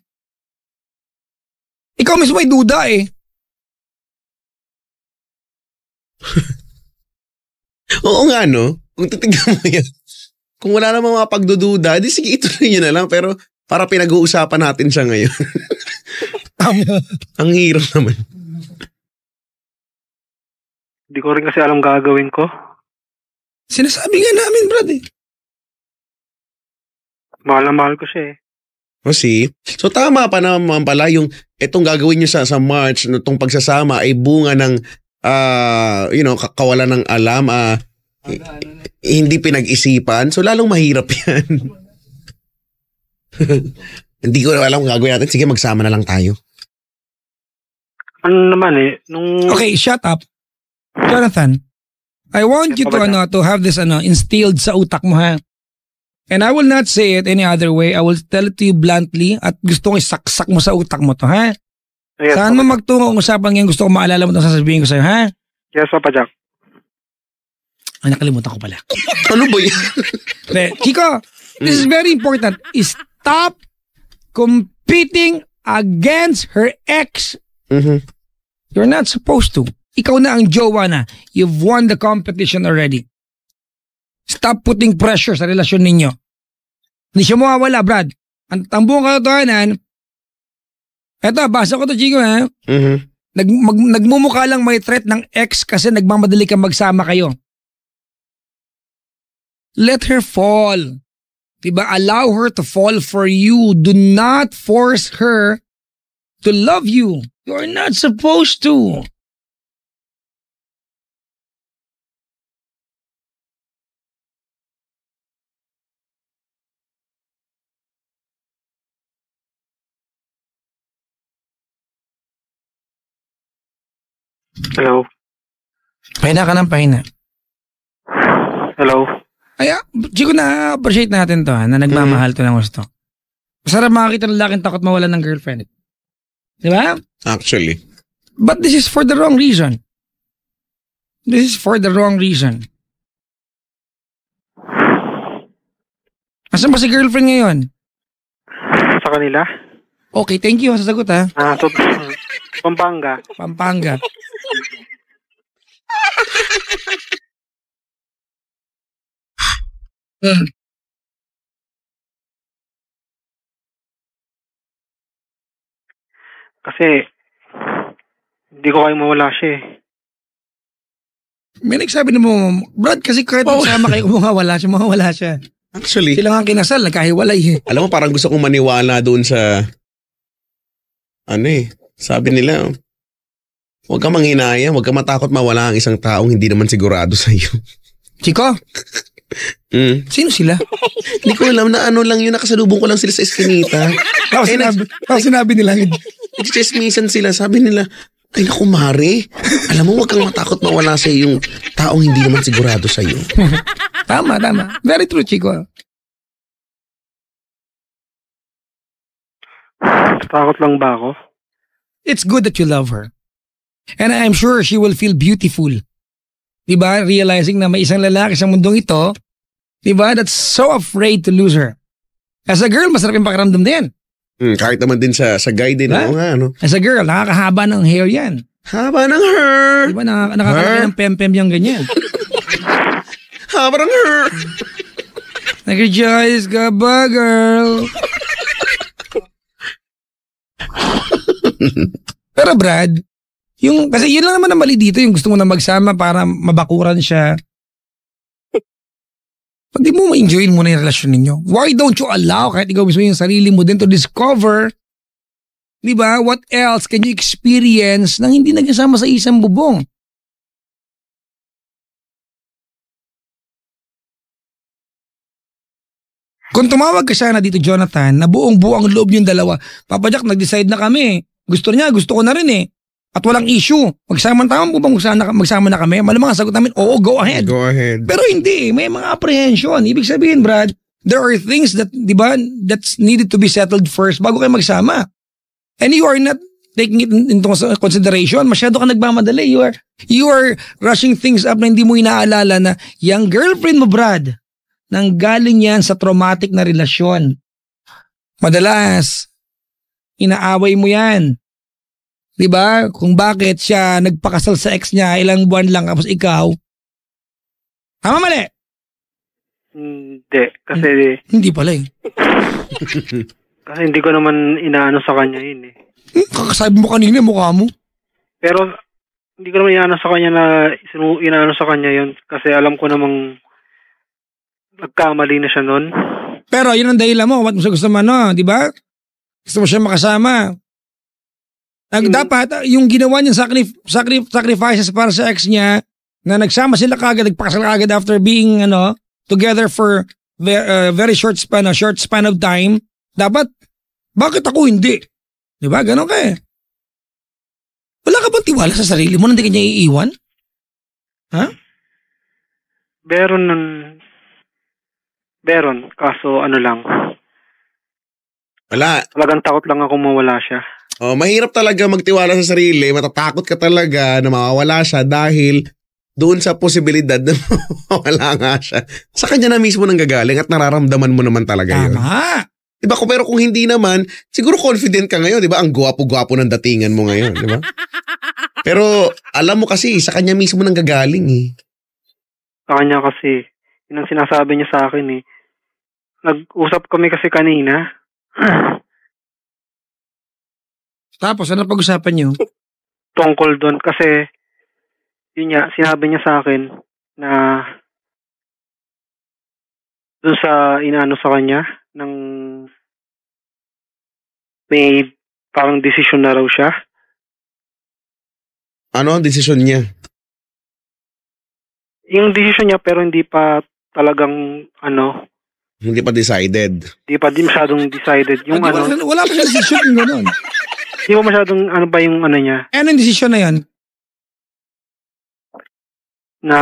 Ikaw mismo ay duda eh. Oo nga, no? Kung titignan mo yan. Kung wala namang mga pagdududa, di sige, ituloy nyo na lang. Pero para pinag-uusapan natin siya ngayon. Ang hirap naman. Hindi ko rin kasi alam gagawin ko. Sinasabi nga namin, Brad eh. Mahal na mahal ko siya eh. O see? So tama pa naman pala yung itong gagawin nyo sa March, itong pagsasama ay bunga ng kawalan ng alam, hindi pinag-isipan. So lalong mahirap yan. Hindi ko alam kung gagawin natin. Sige, magsama na lang tayo. Ano naman eh, Okay, shut up. Jonathan, I want you to have this instilled sa utak mo, ha? And I will not say it any other way. I will tell it to you bluntly at gusto kong isaksak mo sa utak mo to, ha? Yes, saan mo magtungo ang usapan ngayon? Gusto ko maalala mo itong sasabihin ko sa'yo, ha? Yes, Papa Jack. Ay, nakalimutan ko pala. Ano ba yan? Chico, this is very important. Stop competing against her ex. Mm-hmm. You're not supposed to. Ikaw na ang jowa na. You've won the competition already. Stop putting pressure sa relasyon ninyo. Hindi siya mawawala, Brad. Ang buong katotohanan, eto, basa ko to, Chico, ha? Mm-hmm. Nagmumukha lang may threat ng ex kasi nagmamadali kang magsama kayo. Let her fall. Diba? Allow her to fall for you. Do not force her to love you. You're not supposed to. Hello? Pahina ka ng pahina. Hello? Ay, Chico, na-appreciate natin to, ha, na nagmamahal to ng gusto. Masarap makakita ng laking takot mawalan ng girlfriend. Di ba? Actually. But this is for the wrong reason. This is for the wrong reason. Asan ba si girlfriend ngayon? Sa kanila? Okay, thank you sa sagot, ha. Pampanga. Pampanga. Kasi, hindi ko kayo mawala siya eh. May nagsabi na mo, Brad, kasi kahit magsama kayo, mawawala siya. Actually. Sila nga kinasal, nagkahiwalay eh. Alam mo, parang gusto kong maniwala doon sa, sabi nila, huwag ka manghinayang, huwag ka matakot mawala ang isang taong hindi naman sigurado sa iyo. Chico? Sino sila? Hindi ko alam na lang yun, nakasalubong ko lang sila sa eskinita. Sinabi nila. Nag-chismisan sila, sabi nila, ay naku Mare, alam mo, huwag kang matakot mawala sa yung taong hindi naman sigurado sa iyo. Tama. Very true, Chico. Takot lang ba ako? It's good that you love her. And I'm sure she will feel beautiful. Diba? Realizing na may isang lalaki sa mundong ito, diba? That's so afraid to lose her. As a girl, masarap yung pakiramdam din. Kahit naman din sa guy din. As a girl, nakakahaba ng hair yan. Haba ng hair. Di ba nakakalaki ng pem-pem yung ganyan? Haba ng hair. Nag-rejoice ka ba, girl? Pero Brad, kasi yun lang naman ang mali dito, yung gusto mo na magsama para mabakuran siya. Pag di mo ma-enjoyin mo na yung relasyon ninyo, why don't you allow kahit ikaw mismo yung sarili mo din to discover, di ba, what else can you experience nang hindi nagkasama sa isang bubong? Kung tumawag ka sana dito, Jonathan, na buong-buo ang loob yung dalawa, Papa Jack, nag-decide na kami. Gusto niya, gusto ko na rin eh. At walang issue. Magsama-tama po bang magsama na kami? Malamang ang sagot namin, oo, go ahead. Go ahead. Pero hindi, may mga apprehension. Ibig sabihin, Brad, there are things that, di ba, that's needed to be settled first bago kayo magsama. And you are not taking it into consideration. Masyado ka nagmamadali. You are rushing things up na hindi mo inaalala na yung girlfriend mo, Brad, nang galing yan sa traumatic na relasyon. Madalas, inaaway mo yan. Diba? Kung bakit siya nagpakasal sa ex niya, ilang buwan lang tapos ikaw. Tama mali? Hindi. Kasi... Hindi pala eh. Kasi hindi ko naman inaano sa kanya yun eh. Kakasabi mo kanina, mukha mo. Pero hindi ko naman inaano sa kanya na inaano sa kanya yun. Kasi alam ko namang nagkamali na siya nun. Pero yun ang dahilan mo. Ba't mo siya gusto man, no? Di ba? Gusto mo siya makasama. Dapat, yung ginawa niyang sacrifices para sa ex niya, na nagsama sila kagad, nagpakasal kagad after being, together for very short span of time, dapat, bakit ako hindi? Di ba? Ganon ka eh. Wala ka bang tiwala sa sarili mo na hindi ka niya iiwan? Ha? Meron, kaso ano lang. Wala. Talagang takot lang ako mawala siya. Oh, mahirap talaga magtiwala sa sarili. Matatakot ka talaga na mawawala siya dahil doon sa posibilidad na mawala nga siya. Sa kanya na mismo nang gagaling at nararamdaman mo naman talaga yun. Tama. Diba? Pero kung hindi naman, siguro confident ka ngayon, diba? Ang gwapo-gwapo ng datingan mo ngayon, diba? Pero alam mo kasi, sa kanya mismo nang gagaling eh. Sa kanya kasi, yun ang sinasabi niya sa akin eh. Nag-usap kami kasi kanina. Tapos, ano pag-usapan niyo? Tungkol doon kasi, yun nga, sinabi niya sa akin na doon sa inaano sa kanya, ng may parang desisyon na raw siya. Ano ang desisyon niya? Yung desisyon niya pero hindi pa talagang Hindi pa decided. hindi pa din masyadong decided. Yung Wala pa siya desisyon yung gano'n. Hindi mo masyadong ba yung niya? Ano yung desisyon na yan? Na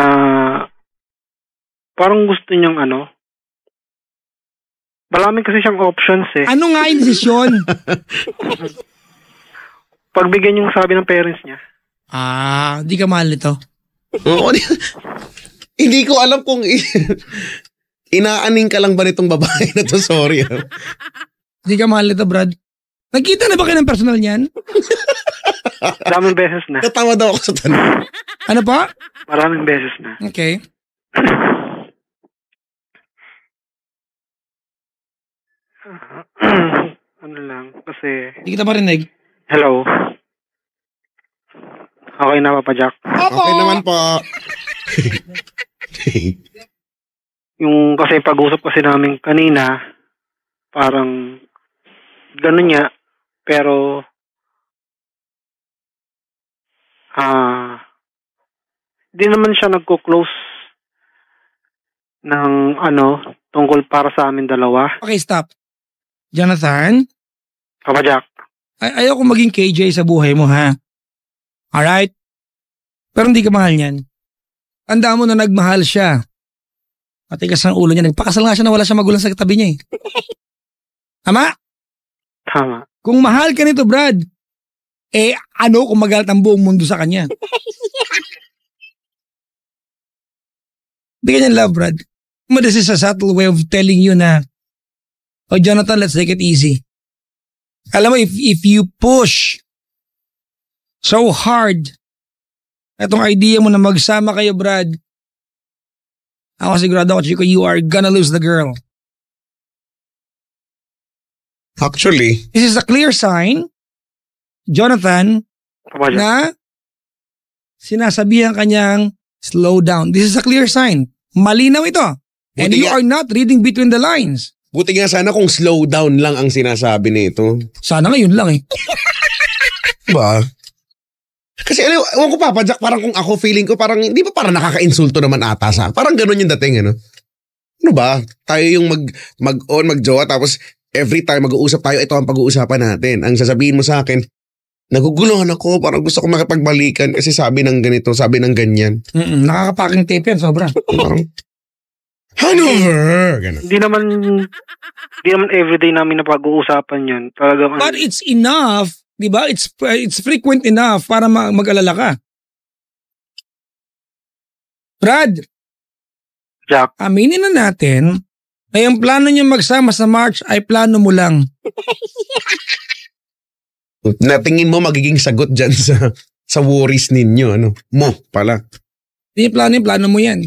parang gusto niyang maraming kasi siyang options eh. Ano nga yung desisyon? Pagbigyan yung sabi ng parents niya. Di ka mahal nito. Oo. Hindi ko alam kung inaaning ka lang ba nitong babae na to? Sorry. Hindi ka mahal nito, Brad. Nagkita na ba kayo ng personal niyan? Maraming beses na. Natawa daw ako sa tanong. Ano pa? Maraming beses na. Okay. Ano lang, kasi... Hindi kita marinig. Hello? Okay na, Papa Jack? Okay naman po. Yung kasi pag-usap kasi namin kanina, parang ganun niya, pero di naman siya nagko-close ng tungkol para sa amin dalawa. Okay, stop. Jonathan, Papa Jack. ayaw ko maging KJ sa buhay mo, ha? Alright? Pero hindi ka mahal niyan. Tanda mo na nagmahal siya. Matigas ang ulo niya. Nagpakasal nga siya na wala siya magulang sa tabi niya eh. Tama? Tama. Kung mahal ka nito, Brad, kung magalit ang buong mundo sa kanya? Hindi ka niyan love, Brad. This is a subtle way of telling you na, Jonathan, let's take it easy. Alam mo, if you push So hard. Itong idea mo na magsama kayo, Brad. Ako sigurado ako, Chico, you are gonna lose the girl. Actually, This is a clear sign, Jonathan, Papa Jack. na sinasabihan kanyang slow down. This is a clear sign. Malinaw ito. And Buti you nga- are not reading between the lines. buti nga sana kung slow down lang ang sinasabi nito. Sana ngayon lang eh. Diba? Kasi ewan ko Papa Jack, parang kung ako feeling ko, parang, di ba parang nakaka-insulto naman ata sa, parang ganun yung dating, ano? Ano ba? Tayo yung mag-jowa, tapos every time mag-uusap tayo, ito ang pag-uusapan natin. Ang sasabihin mo sa akin, naguguluhan ako, parang gusto ko makipagbalikan kasi sabi ng ganito, sabi ng ganyan. Nakakapaking tape yan, sobra. Parang, Hanover! Ganun. Hindi naman everyday namin na pag-uusapan yun. Talagang But it's enough, di ba? It's frequent enough para mag-alala ka. Brad, Jack, aminin na natin na yung plano niyo magsama sa March ay plano mo lang. Natingin mo magiging sagot dyan sa worries ninyo, ano? Mo pala. Hindi yung plano mo yan.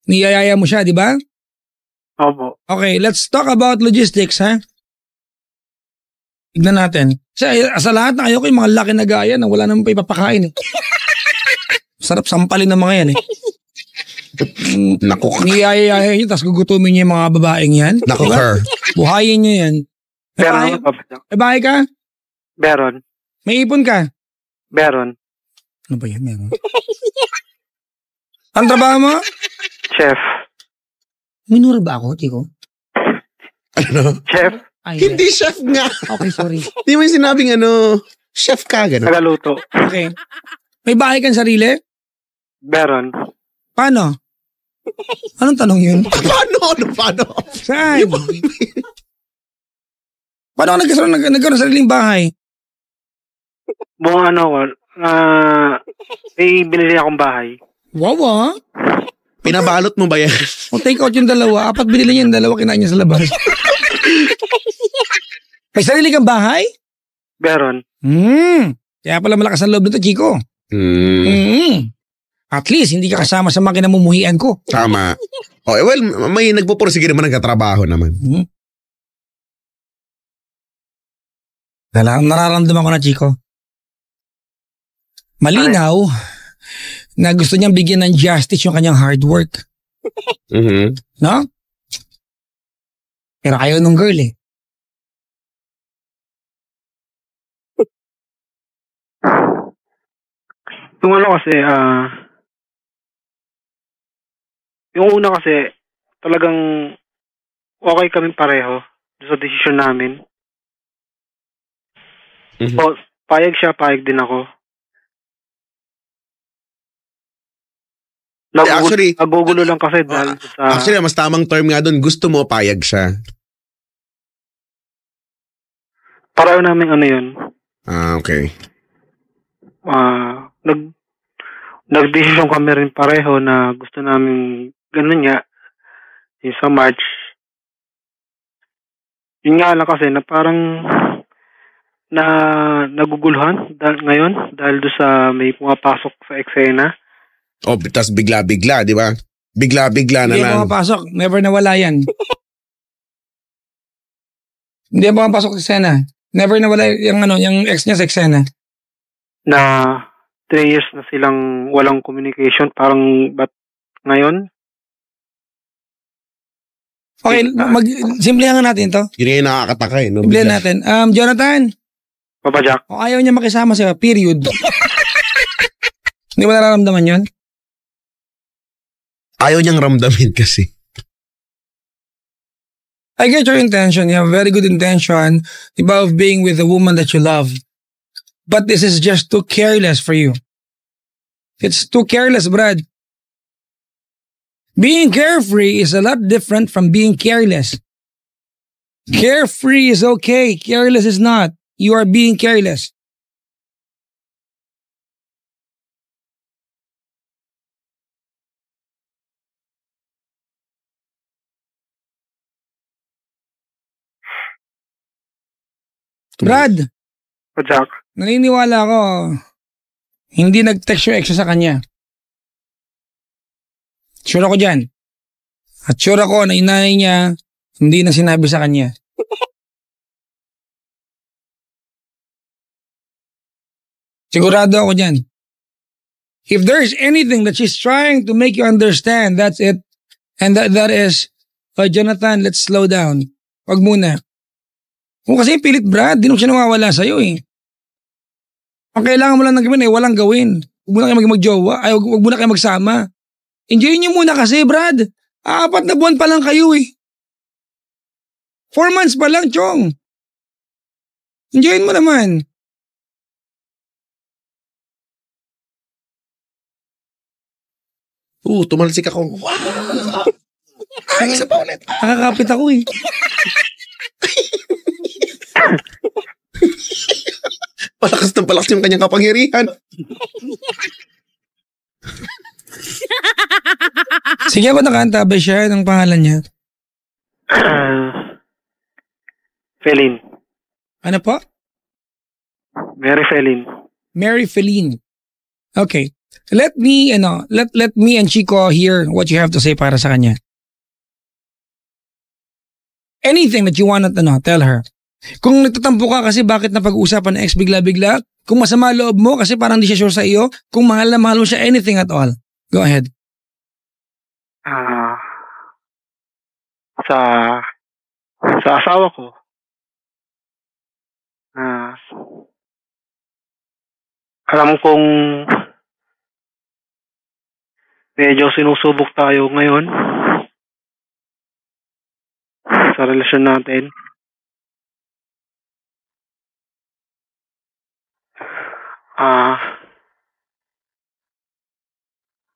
Niyayaya mo siya, di ba? opo. Okay, let's talk about logistics, ha? Tignan natin. Kasi sa lahat na ayoko yung mga laki na gaya na wala naman pa ipapakain eh. Sarap sampalin ng mga yan eh. Naku, Niyayaya nyo, tapos gugutumin nyo yung mga babaeng yan. naku Diba? her. Buhayin nyo yan. May bahay, Meron, Papa Jack. may bahay ka? Meron. May ipon ka? Meron. Ano ba yan? Meron. Ang trabaho mo? Chef. Minura ba ako, Chico? Ano? Chef. Ay, Hindi chef nga. Okay, sorry. Di mo yung sinabing chef ka, gano'n. Tagaluto. Okay. May bahay kang sarili? Meron. Paano? Anong tanong yun? Paano? Saan? Paano ka nagkaroon ng sariling bahay? Buong may binili akong bahay. Wow, ah. Pinabalot mo ba yan? O take out yung dalawa. 4 binili niya yung dalawa, kinain niya sa labas. May sarili kang bahay? Meron. Kaya pala malakas ang loob nito, Chico. At least, hindi ka kasama sa mga kinamumuhian ko. Tama. Oh, well, may nagpupursige naman nagkatrabaho naman. Nararamdaman ko na, Chico. Malinaw na gusto niyang bigyan ng justice yung kanyang hard work. Mhm. No? Pero ayaw nung girl eh. Yung kasi, yung una kasi, talagang okay kami pareho sa desisyon namin. Mhm. So, payag siya, payag din ako. Actually- Nagugulo lang kasi dahil sa... Actually, mas tamang term nga doon, gusto mo, payag siya. Pareho namin yun. Ah, okay. Nagdesisyon kami rin pareho na gusto namin ganun nga yung sa March. Yun nga lang kasi na parang na naguguluhan ngayon dahil do sa may pumapasok sa eksena. Oh, tas bigla-bigla, di ba? Bigla-bigla na Hindi lang. mo mapasok. Never nawala yan. Hindi mo mapasok sa eksena. Never nawala yung ex niya sa eksena. Na 3 years na silang walang communication. Parang ba't ngayon? Okay, simplihan natin to. Yun yung nakakataka eh. No? Simplihan natin. Jonathan, Papa Jack, kung ayaw niya makisama sa'yo, period. Hindi mo nararamdaman yun? Ayaw niyang ramdamin kasi. I get your intention. You have very good intention of being with a woman that you love. But this is just too careless for you. It's too careless, Brad. Being carefree is a lot different from being careless. Carefree is okay. Careless is not. You are being careless. Brad, Papa Jack, naniniwala ako, hindi nag-text yung ex sa kanya. Sure ako dyan. At sure ako na inanay niya, hindi na sinabi sa kanya. Sigurado ako dyan. If there's anything that she's trying to make you understand, that's it. And that is, Jonathan, let's slow down. Wag muna. Kung kasi pilit, Brad, di naman siya nawawala sa'yo eh. Ang kailangan mo lang ng gawin walang gawin. Huwag muna kayo mag-jowa. Ay, huwag muna kayo magsama. Enjoy niyo muna kasi, Brad. 4 na buwan pa lang kayo eh. 4 months pa lang, Chong. Enjoyin mo naman. Tumalsik ako. Wow! Ay, isa pa ulit. Nakakapit ako eh. Palakas yung kanyang kapangyarihan. Sige ako nakanta ba siya? Anong pangalan niya? Feline. Ano po? Mary Feline. Mary Feline. Okay. Let me and Chico hear what you have to say para sa kanya. Anything that you want to tell her. Kung nagtatampo ka kasi bakit napag-uusapan ng ex bigla-bigla, kung masama loob mo kasi parang di siya sure sa iyo, kung mahal na mahal mo siya, anything at all. Go ahead. Sa asawa ko, alam kong medyo sinusubok tayo ngayon sa relasyon natin.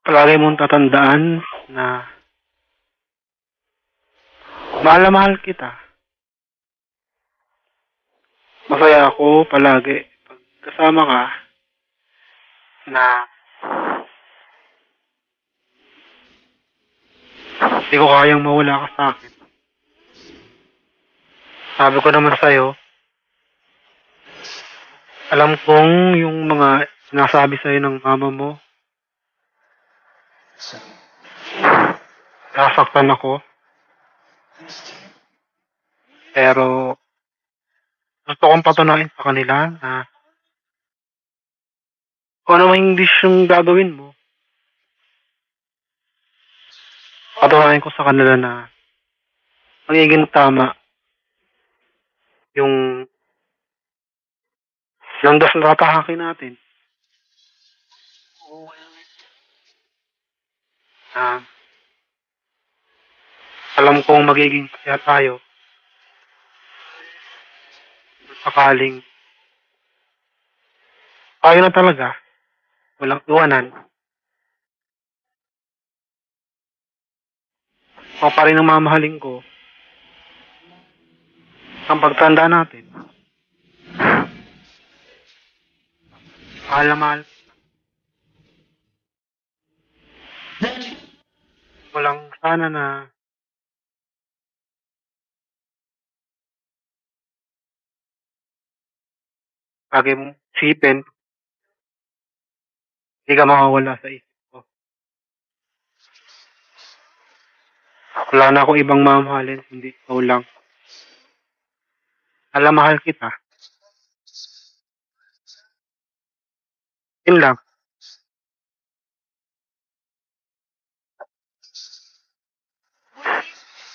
Palagi mong tatandaan na mahal na mahal kita. Masaya ako palagi pag kasama ka na hindi ko kayang mawala ka sa akin. Sabi ko naman sa'yo, alam kong yung mga sinasabi sa'yo ng mama mo, nasaktan ako. Pero gusto kong patunayan sa kanila na kung ano mang desisyon gagawin mo, patunayan ko sa kanila na magiging tama yung landas na tatahakin natin. Alam kong magiging kaya tayo sakaling tayo na talaga walang iwanan. O pa rin ang mamahalin ko ang pagtanda natin. Mahal na mahal. Walang sana na lagi mong sipin, hindi ka makawala sa isip ko. Wala na akong ibang mamahalin, hindi ikaw lang. Alam, mahal kita. Yun lang.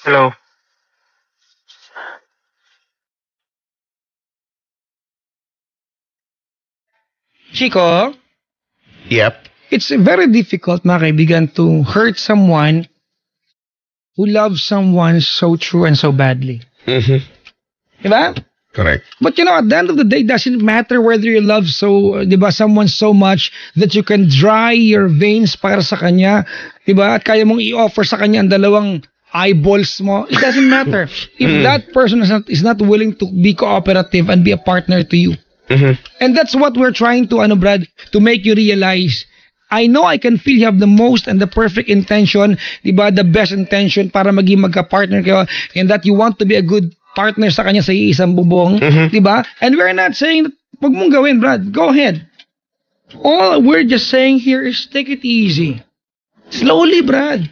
Hello. Chico? Yep. It's very difficult, mga kaibigan, to hurt someone who loves someone so true and so badly. Mm-hmm. Diba? Correct. But you know, at the end of the day, it doesn't matter whether you love diba, someone so much that you can dry your veins para sa kanya, diba? At kaya mong i-offer sa kanya ang dalawang eyeballs mo. It doesn't matter. If that person is not willing to be cooperative and be a partner to you. Mm-hmm. And that's what we're trying to, Brad, to make you realize. I know I can feel you have the most and the perfect intention, diba, the best intention para maging magka-partner kayo, and that you want to be a good partner sa kanya sa iisang bubong, diba? And we're not saying that Wag mong gawin, Brad. Go ahead. All we're just saying here is take it easy. Slowly, Brad.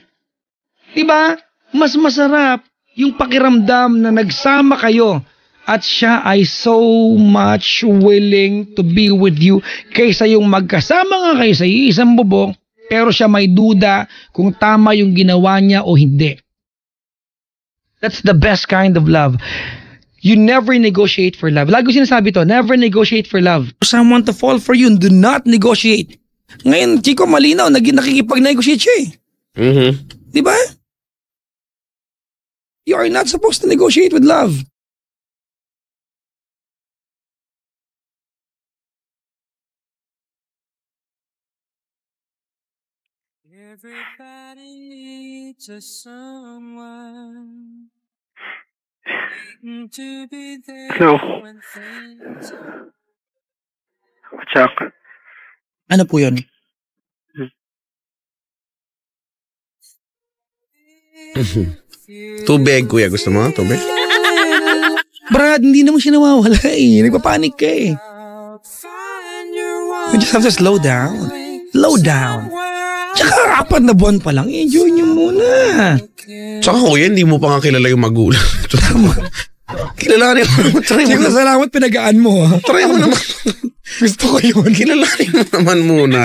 Diba? Mas masarap yung pakiramdam na nagsama kayo at siya ay so much willing to be with you kaysa yung magkasama nga kayo sa isang bubong pero siya may duda kung tama yung ginawa niya o hindi. That's the best kind of love. You never negotiate for love. Lagi ko sinasabi to, never negotiate for love. For someone to fall for you, do not negotiate. Ngayon, Chico, malinaw, nakikipag-negotiate siya eh. Mm-hmm. Di ba? You are not supposed to negotiate with love. Everybody needs a someone to be there Hello. when things are Chuck. Ano po yun? Tubig, kuya. Gusto mo? Tubig? Brad, hindi naman siya nawawala eh. Nagpapanik ka eh. find your one You just have to slow down. Slow down. Tsaka 4 na buwan pa lang, enjoy niyo muna. Tsaka kuya, hindi mo pa nga kilala yung magulang. Kilalanin mo naman. Try mo Chico, naman. salamat pinagaan mo ha. Try mo naman. Gusto ko yun. Kilalanin mo naman muna.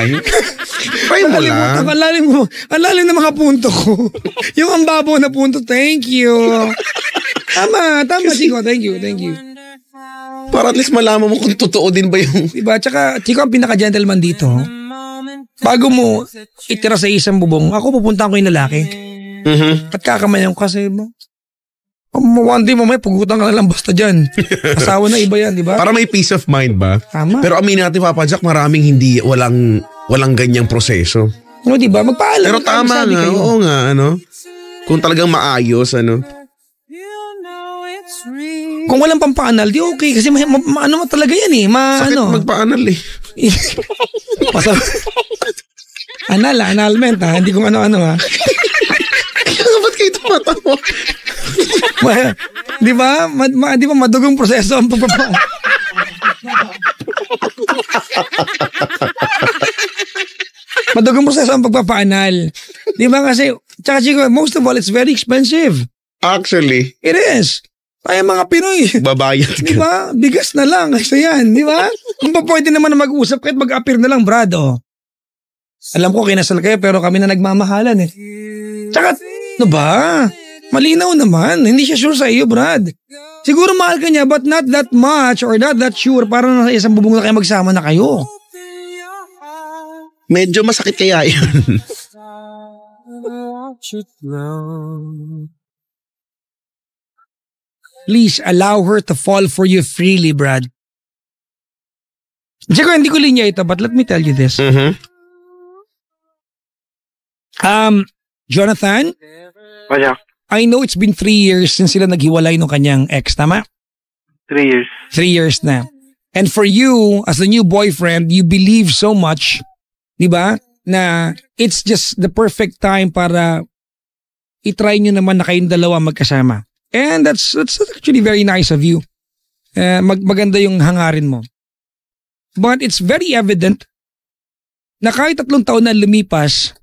Try mo lang. Ang lalim na mga punto ko. Yung ang babaw na punto, thank you. Tama, Chico, thank you. Para at least malaman mo kung totoo din ba yung... Diba? Tsaka, Chico, ang pinaka-gentleman dito. Bago mo itira sa isang bubong, ako pupuntahan ko yung lalaki. Mhm. At kakamayan ko kasi mo. One day mamaya, pugutan ka na lang basta dyan. Asawa na iba yan, di ba? Para may peace of mind ba? Tama. Pero aminin natin, Papa Jack, maraming walang ganyang proseso. No, di ba? Magpaalam. Pero tama Sabi nga, kayo. oo nga, ano? Kung talagang maayos, ano? you know it's real. Kung walang pampaanal, di okay. Kasi ano mo talaga yan eh. Sakit Ano? magpaanal eh. Analment ha. Hindi kung ano-ano ha. Ba't kayo tumatawa? Di ba? Di ba madugong proseso ang pagpapa... Madugong proseso ang pagpapaanal. Di ba kasi, tsaka Chico, most of all, it's very expensive. Actually, It is. Kaya mga Pinoy, babayad di ka. ba? Bigas na lang kasi yan, di ba? Kung pa pwede naman na mag-usap kahit mag-appear na lang, Brad, oh. Alam ko kinasal kayo pero kami na nagmamahalan eh. Tsaka, ano ba? Malinaw naman. Hindi siya sure sa iyo, Brad. Siguro mahal ka niya but not that much or not that sure para na sa isang bubong na kayo magsama na kayo. Medyo masakit kaya yun. Watch it grow. Please allow her to fall for you freely, Brad. Siguro hindi ko linya ito but let me tell you this. Mhm. Jonathan, Chuck. I know it's been 3 years since sila naghiwalay ng kanyang ex, tama? 3 years. 3 years na. And for you, as a new boyfriend, you believe so much, di ba, na it's just the perfect time para itry nyo naman na kayong dalawa magkasama. And that's actually very nice of you. Maganda yung hangarin mo. But it's very evident na kahit 3 taon na lumipas,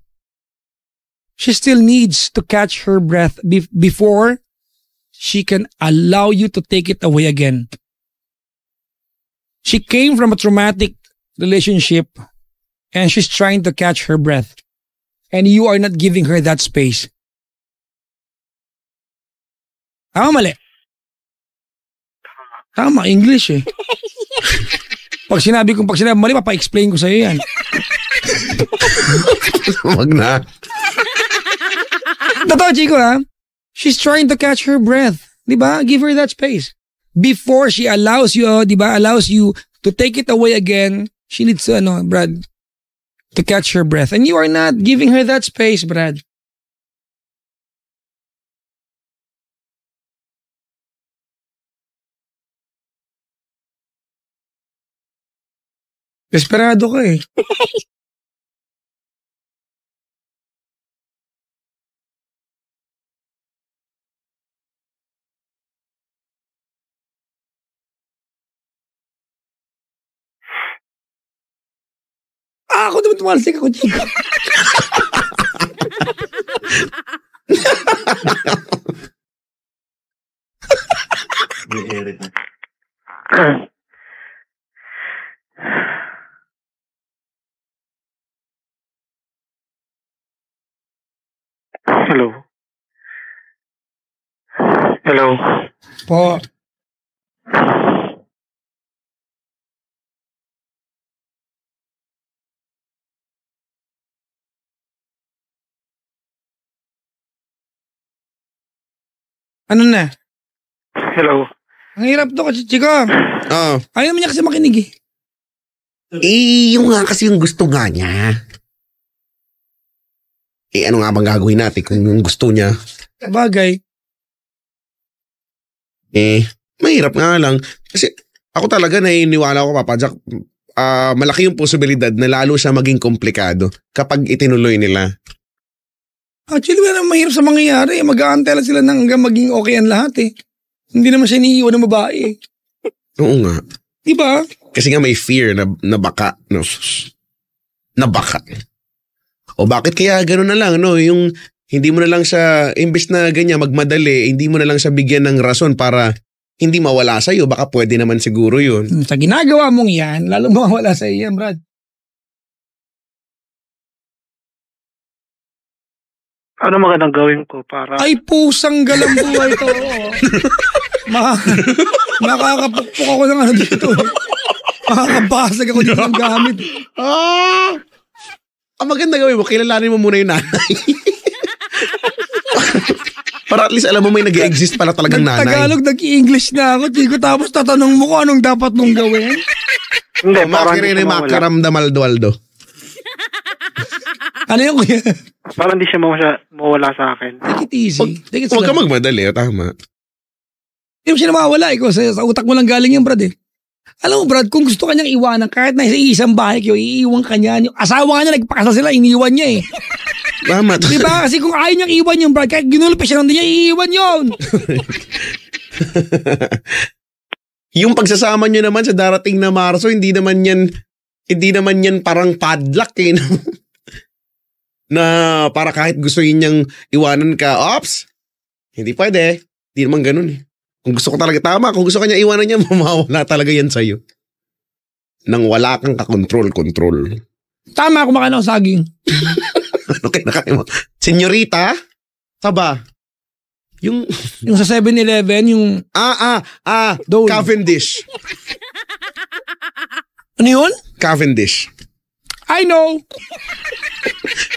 she still needs to catch her breath before she can allow you to take it away again. She came from a traumatic relationship and she's trying to catch her breath. And you are not giving her that space. Tama, mali? Tama, English eh. Pag sinabi mali, papa-explain ko sa'yo yan. Wag na. Totoo, Chico, ha? She's trying to catch her breath. Diba? Give her that space. Before she allows you, diba? Allows you to take it away again, she needs to, Brad, to catch her breath. And you are not giving her that space, Brad. Desperado ka eh. Ako naman tumalsik ako, Chico. Hello. Hello. Po. Ano na? Hello. Ang hirap to kasi, Chico. Oo. Ayaw naman niya kasi makinig eh. Yung nga kasi yung gusto nga niya. Ano nga bang gagawin natin kung yung gusto niya? Bagay. Mahirap nga lang. Kasi ako talaga naniniwala ko, Papa Jack, malaki yung posibilidad na lalo siya maging komplikado kapag itinuloy nila. Actually, wala naman mahirap sa mangyayari. Mag-aantay lang sila hanggang maging okay ang lahat eh. Hindi naman siya iniiwan ng babae eh. Oo nga. Diba? Kasi nga may fear na baka, no? Na baka. O bakit kaya gano'n na lang, no? Yung hindi mo na lang siya, imbes na ganyan, magmadali, hindi mo na lang siya bigyan ng rason para hindi mawala sa'yo. Baka pwede naman siguro yun. Sa ginagawa mong yan, lalo mawala sa iyo yan, Brad. Ano magandang gawin ko para... Ay, pusang galang buhay to. Makakapukpok ako ng ano dito. Makakabasag ako dito ng gamit. Ang maganda gawin mo, kilalanin mo muna yung nanay. Para at least alam mo may nag-exist pala talagang nanay. Nag-Tagalog, nag-English na ako, Chico. Tapos tatanong mo kung anong dapat mong gawin. Hindi, parang hindi siya mawala. Makaramdamaldo-aldo. Ano yung kuya? Parang hindi siya mawala sa akin. Take it easy. Take it Huwag ka slow. magmadali, tama. Hindi mo siya na mawala. Sa utak mo lang galing yung Brad eh. Alam mo, Brad, kung gusto ka niyang iwanan, kahit na sa isang bahay kayo, iiwan ka niya. Yung asawa nga niya, nagpakasal sila, iniwan niya eh. Tama. Diba? Kasi kung ayaw niyang iwan yung Brad, kahit ginulpi siya, hindi niya iiwan yun. Yung pagsasama nyo naman sa darating na Marso, hindi naman yan parang padlock eh. No? Na para kahit gusto niyang iwanan ka, ops, hindi pwede. Hindi naman ganun eh. Kung gusto ko talaga, tama, kung gusto ka niya iwanan niya, mawawala talaga yan sa'yo. Nang wala kang kakontrol-control. Tama, kumakain ako saging. Ano kinakain mo? Senyorita? Taba? Yung sa 7-Eleven, yung... Dole. Cavendish. Ano yun? Cavendish. I know.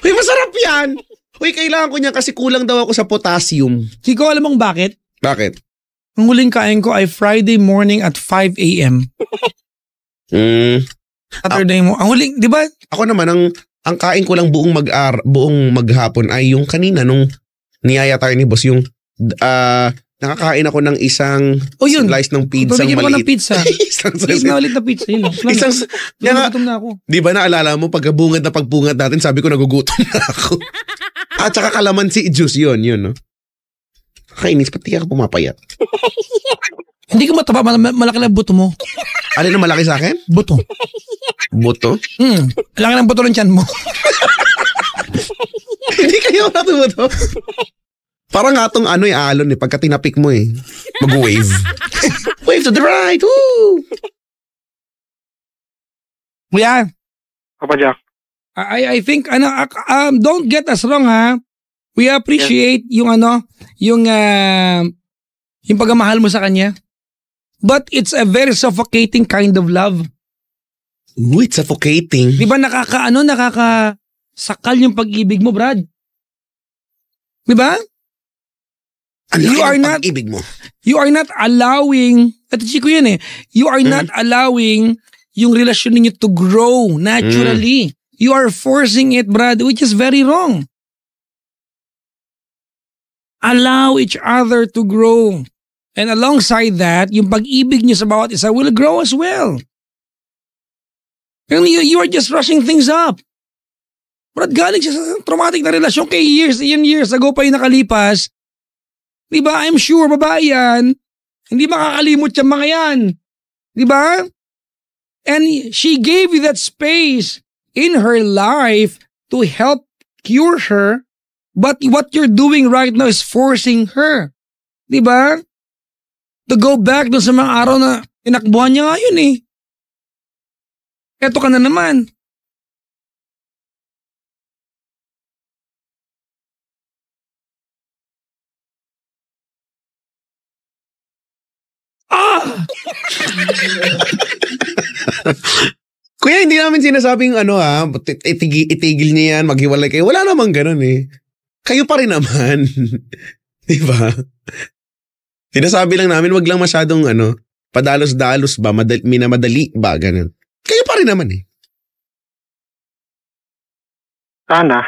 Uy, masarap yan. Uy, kailangan ko niya kasi kulang daw ako sa potassium. Chico, alam mong bakit? Bakit? Ang huling kain ko ay Friday morning at 5 a.m. Saturday mo. Ang huling, di ba? Ako naman, ang kain ko lang buong maghapon ay yung kanina nung niyaya tayo ni boss, yung nakakain ako ng isang slice ng pizza Pabigyan ako maliit. ng pizza. Maliit na ulit na pizza. Yun, nagugutom na ako. Di ba naalala mo, pagkabungad na pagbungad natin, sabi ko nagugutom na ako. At saka kalamansi juice, yun, no? Kainis, pati ako pumapayat. Hindi ka mataba, malaki lang buto mo. Alin na malaki sa akin? Buto. Buto? Malaki lang buto ng tiyan mo. Hindi kayo natubuto. Parang nga tong alon pagka tinapik mo mag-wave. Wave to the right, woo! Yeah. Papa Jack. I think, don't get us wrong ha. We appreciate yung pagmamahal mo sa kanya. But it's a very suffocating kind of love. Ooh, it's suffocating. Di ba nakakasakal yung pag-ibig mo, Brad? Di ba? You are not pag-ibig mo. You are not allowing, at Chico yun you are not allowing yung relasyon ninyo to grow naturally. You are forcing it, Brad, which is very wrong. Allow each other to grow. And alongside that, yung pag-ibig nyo sa bawat isa will grow as well. And you are just rushing things up. Brad, galing siya sa traumatic na relasyon kay years ago pa yung nakalipas. Diba? I'm sure, babae yan. Hindi makakalimot yung mga yan. Diba? And she gave you that space in her life to help cure her, but what you're doing right now is forcing her. Di ba? To go back dun sa mga araw na tinakbuhan niya nga yun eh. Eto ka na naman. Kuya, hindi namin sinasabing itigil niya yan, maghiwalay kayo. Wala namang ganun eh. Kayo pa rin naman. Di ba? Sinasabi lang namin, wag lang masyadong padalos-dalos ba, minamadali ba, ganun. Kayo pa rin naman eh. Sana.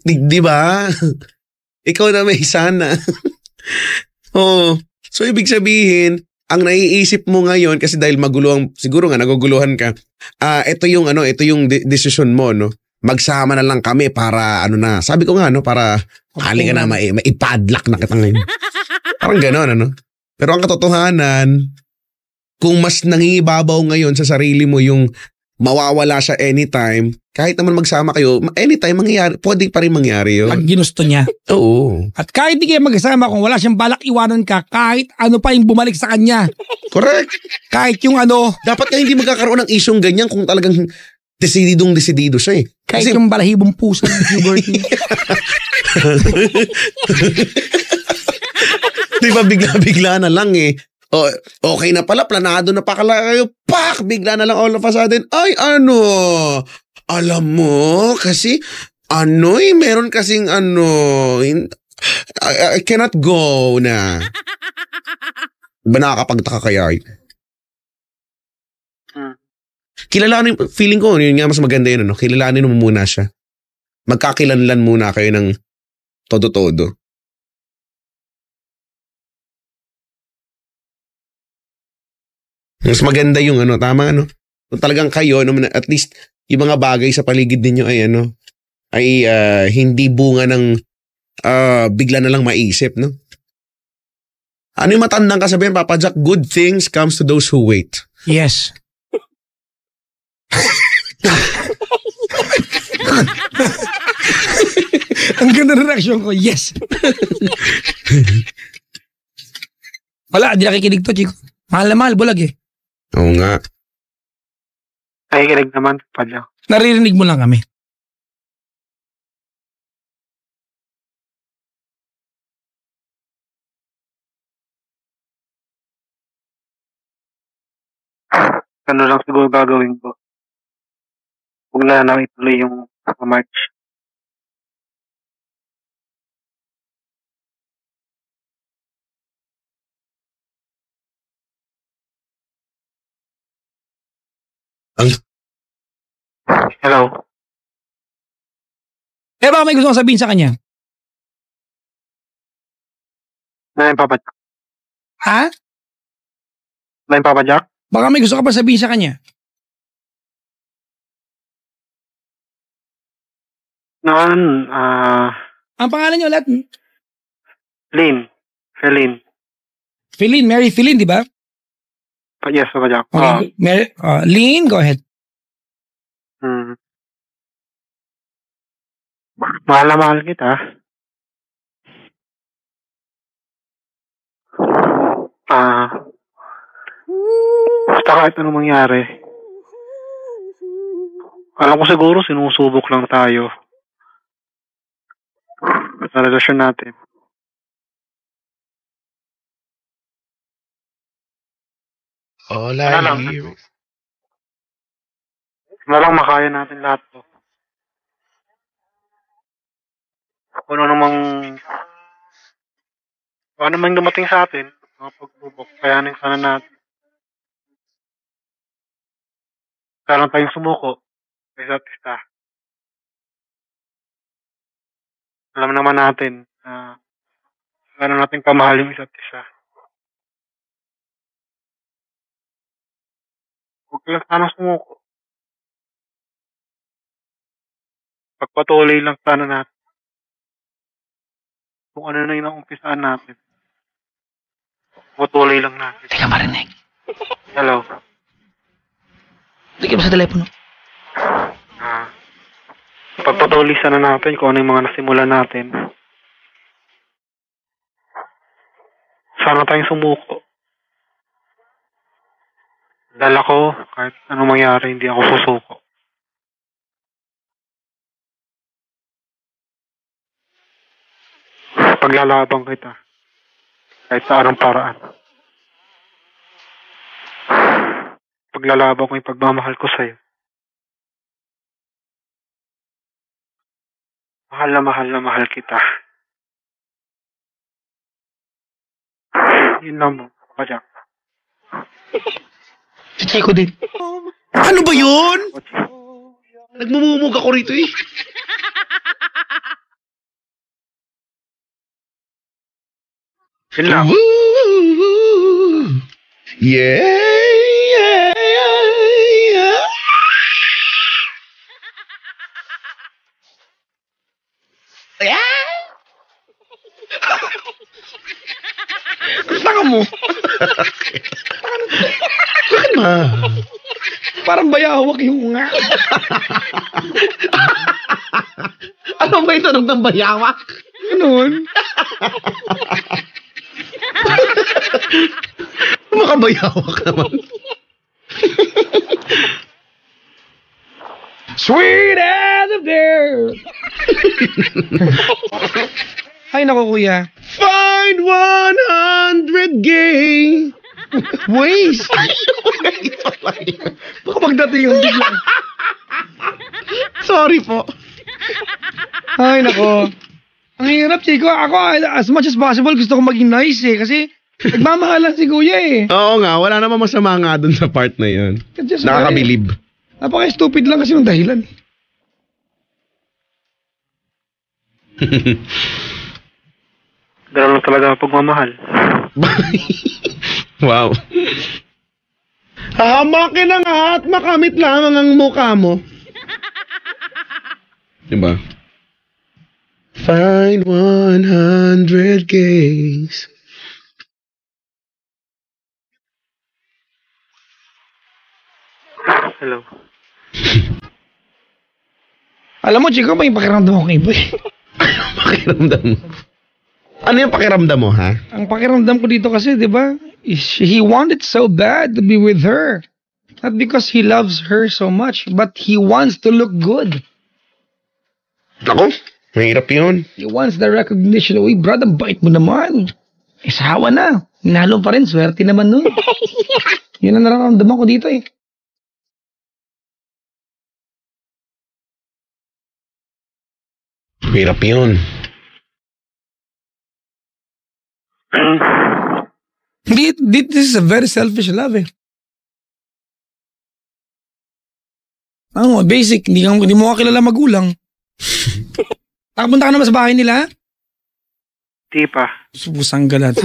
Di ba? Ikaw na may sana. So ibig sabihin, ang naiisip mo ngayon kasi dahil siguro nga naguguluhan ka. Ito yung decision mo, no. Magsama na lang kami para sabi ko nga para halika na maipadlock na kita ngayon. Parang gano'n, Pero ang katotohanan, kung mas nangingibabaw ngayon sa sarili mo yung mawawala siya anytime, kahit naman magsama kayo, anytime pwede pa rin mangyari yun. Pag ginusto niya. Oo. At kahit di kayo magsama, kung wala siyang balak iwanan ka, kahit ano pa yung bumalik sa kanya. Correct. Kahit yung dapat nga hindi magkakaroon ng isyong ganyan kung talagang desidido siya eh. Kahit yung balahibong puso ng puberty. Di ba bigla na lang eh. Okay na pala, planado na pakala kayo. Pak! Bigla na lang all of a sudden. Ay, alam mo, kasi, meron kasing I cannot go na. Ba nakakapagtaka kaya? Kilalanin, feeling ko, yun nga mas maganda yun, kilalanin mo muna siya. Magkakilanlan muna kayo ng todo-todo. Mas maganda yung tama kung talagang kayo, at least yung mga bagay sa paligid ninyo ay hindi bunga ng bigla na lang maisip, no? Ano yung matandang kasabihan, Papa Jack? Good things comes to those who wait. Yes. Ang ganda ng reaksyon ko, yes. Wala, di nakikinig to, Chico. Mahal na mahal, bulag eh. Oo nga. Nakikinig naman, Padya. Naririnig mo lang kami. Ano lang siguro gagawin ko? Huwag na lang ituloy yung March. Hello? Baka may gusto kong sabihin sa kanya. Line Papa Jack? Ha? Line Papa Jack? Baka may gusto ka pa sabihin sa kanya. Ang pangalan niyo ulit? Feline. Feline, Mary Feline, di ba? Yes, Papa Jack. Okay. Lynn, go ahead. Mahal na mahal kita. Basta kahit anong mangyari. Alam ko siguro sinusubok lang tayo sa relasyon natin. All Ano I hear. lang makaya natin lahat to. Kung ano namang dumating sa atin, mga pagsubok, kayanin sana natin. Kaya lang tayong sumuko sa isa't isa. Alam naman natin na gano'n natin kamahal yung isa't isa. Huwag lang sana sumuko. Pagpatuloy lang sana natin. Kung ano na yung naumpisaan natin. Patuloy lang natin. Hindi ka marinig. Hello? Hindi ka ba sa telepono? Pagpatuloy sana natin kung ano yung mga nasimulan natin. Sana tayong sumuko. Dahil ako, kahit anong mangyari, hindi ako susuko. Paglalabang kita. Kahit sa anong paraan. Paglalabang ko yung pagmamahal ko sa'yo. Mahal na mahal kita. Yun lang mo, Jack. Si Chico din. Ano ba yun? Nagmumumug ako rito eh. Yun lang. Woo! Yeah. Taka mo. Bakit ba? Parang bayawak yung nga. Ano ba yung tunog ng bayawak? Ganun. Makabayawak naman. Sweet as a bear. Ay, naku kuya. Find 100 gay Waste. Baka pagdating yung biglang. Sorry po. Ay, nako. Ang hirap, Chico. Ako, as much as possible, gusto ko maging nice eh. Kasi, nagmamahal lang si kuya eh. Oo nga, wala namang masama nga dun sa part na yun. Just Nakakabilib. Napaka-stupid lang kasi yung dahilan. Dalawa lang talaga pagmamahal. Wow. Hamakin na nga at makamit lamang ang mukha mo. Diba? Find 100 gays. Hello. Alam mo, Chico, may pakiramdam ako kay Boy. Pakiramdam mo. Ano yung pakiramdam mo, ha? Ang pakiramdam ko dito kasi, di ba, he wanted so bad to be with her. Not because he loves her so much, but he wants to look good. Ako? Mahirap yun. He wants the recognition. Uy, brad, ang bait mo naman. Isawa na. Nalo pa rin. Swerte naman nun. Yun ang nararamdaman ko dito eh. Mahirap yun. This is a very selfish love eh. Ano, basic, hindi mo kakilala magulang. Nakapunta ka naman sa bahay nila? Di pa. Subusang galat.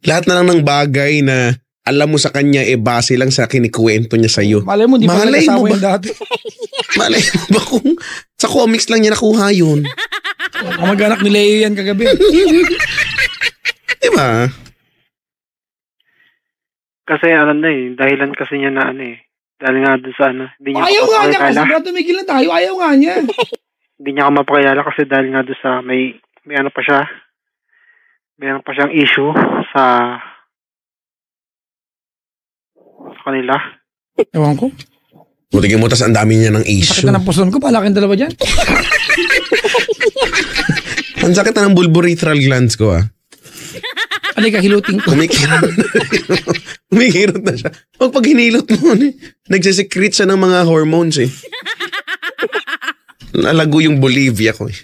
Lahat na lang ng bagay na alam mo sa kanya base lang sa kinikwento niya sa'yo. Malay mo, di pa Malay nag-asawa mo ba? yung dati. Malay mo ba kung sa comics lang niya nakuha yun? Kamag-anak ni Leo yan kagabi. Diba? Kasi ano na eh, dahilan kasi niya na ano eh. Dahil nga doon sa ano, hindi niya Ayaw ako nga niya kasi mapakilala. bro, tumigil na tayo. Ayaw nga niya. Hindi niya ako mapakilala kasi dahil nga doon sa may ano pa siya. Meron pa siyang issue sa kanila. Ewan ko. Buti mo, tas ang dami niya ng Sakit issue. na ng puson ko. Pala kayong dalawa dyan. Ang sakit na ng bulborethral glands ko Alika, hiluting ko. Kumikirot na siya. Pag hinilot mo, nagsisecrete siya ng mga hormones eh. Nalago yung Bolivia ko eh.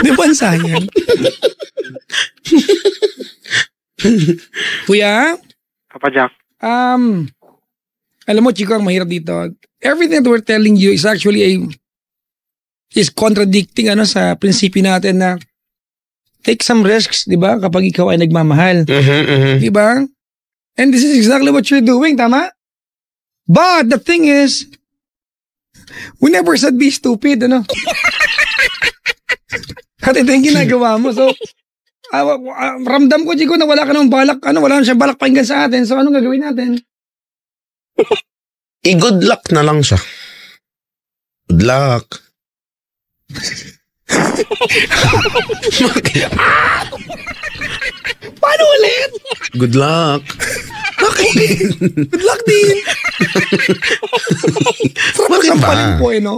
Di ba ang sayang? Kuya, Papa Jack. alam mo, Chico, ang mahirap dito. Everything that we're telling you is actually is contradicting sa prinsipyo natin na take some risks, di ba? Kapag ikaw ay nagmamahal. Di ba? And this is exactly what you're doing, tama? But the thing is, we never said be stupid, At ito yung ginagawa mo. So, ramdam ko, Chico, na wala ka nang balak, wala na siyang balak pakinggan sa atin. So, anong gagawin natin? I-good luck na lang siya. Good luck. Paano ulit? Good luck. Bakit? Good luck din. Sarap Bakit ang ba? paling po no?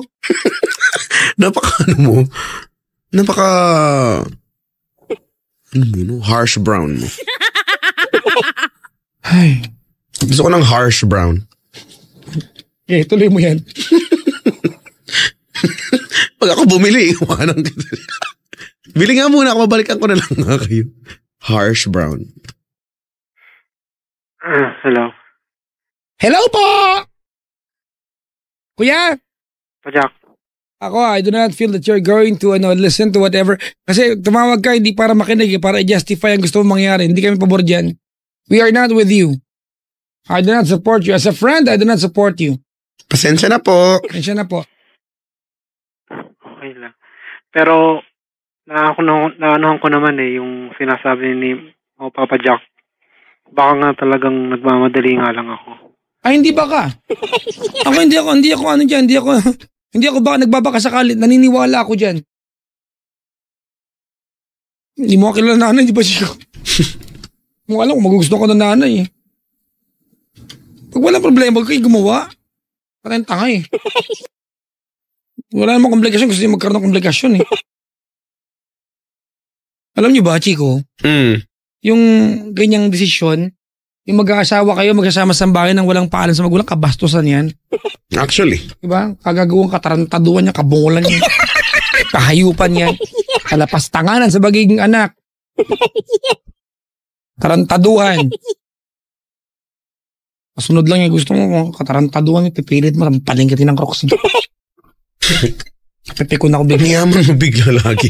Harsh brown mo. Ay. Gusto ko ng harsh brown. Okay, tuloy mo yan. Pag ako bumili, iwanan kita. Bili nga muna ako, babalikan ko na lang nga kayo. Harsh brown. Hello. Hello po! Kuya, Pajak. I do not feel that you're going to listen to whatever. Kasi tumawag ka hindi para makinig, para i-justify ang gusto mong mangyari. Hindi kami pabor dyan. We are not with you. I do not support you. As a friend, I do not support you. Pasensya na po. Pasensya na po. Okay lang. Pero, naanohan ko naman yung sinasabi ni Papa Jack. Baka nga talagang nagmamadali nga lang ako. Ay, hindi ba ka? Ako hindi ako ano dyan, hindi ako baka nagbabaka sakali, naniniwala ako dyan. Hindi mo kilala nanay, di ba siya? Kung alam ko, magugustuhan ko ng nanay eh. Pag walang problema, huwag kayo gumawa. Parang tanga eh. Wala namang komplikasyon, gusto niya magkaroon ng komplikasyon eh. Alam niyo ba, Chico? Yung ganyang desisyon, yung mag-aasawa kayo, magsasama sa bahay nang walang paalam sa magulang, kabastusan yan. Actually. Diba? Kagagawang katarantaduan niya, kabungulan niya, kahayupan niya, kalapastanganan sa bagiging anak. Tarantaduhan. Kasunod lang yung gusto mo, katarantaduhan, pipilit mo, tampaling kita ng crocs. Pipiko na ako bigla. Niyaman mo bigla lagi.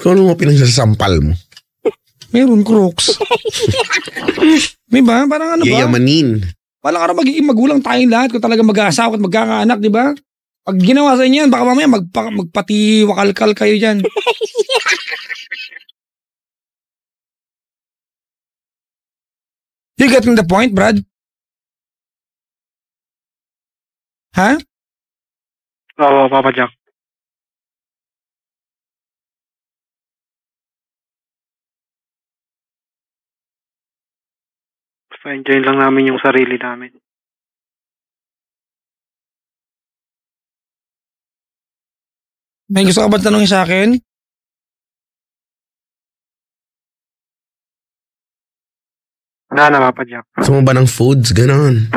Kung ano mo pinagsasampal mo? Meron crocs. May ba? Parang ano ba? Yayamanin. Parang araw magiging magulang tayong lahat kung talaga mag-aasawa at magkakaanak, di ba? Pag ginawa sa inyo yan, baka mamaya magpatiwakalkal kayo dyan. You getting the point, Brad? Ha? Oo, Papa Jack. Basta enjoy lang namin yung sarili namin. May gusto ka ba tanongin sa akin? Wala na, Papa Jack. Gusto mo ba ng foods? Ganon.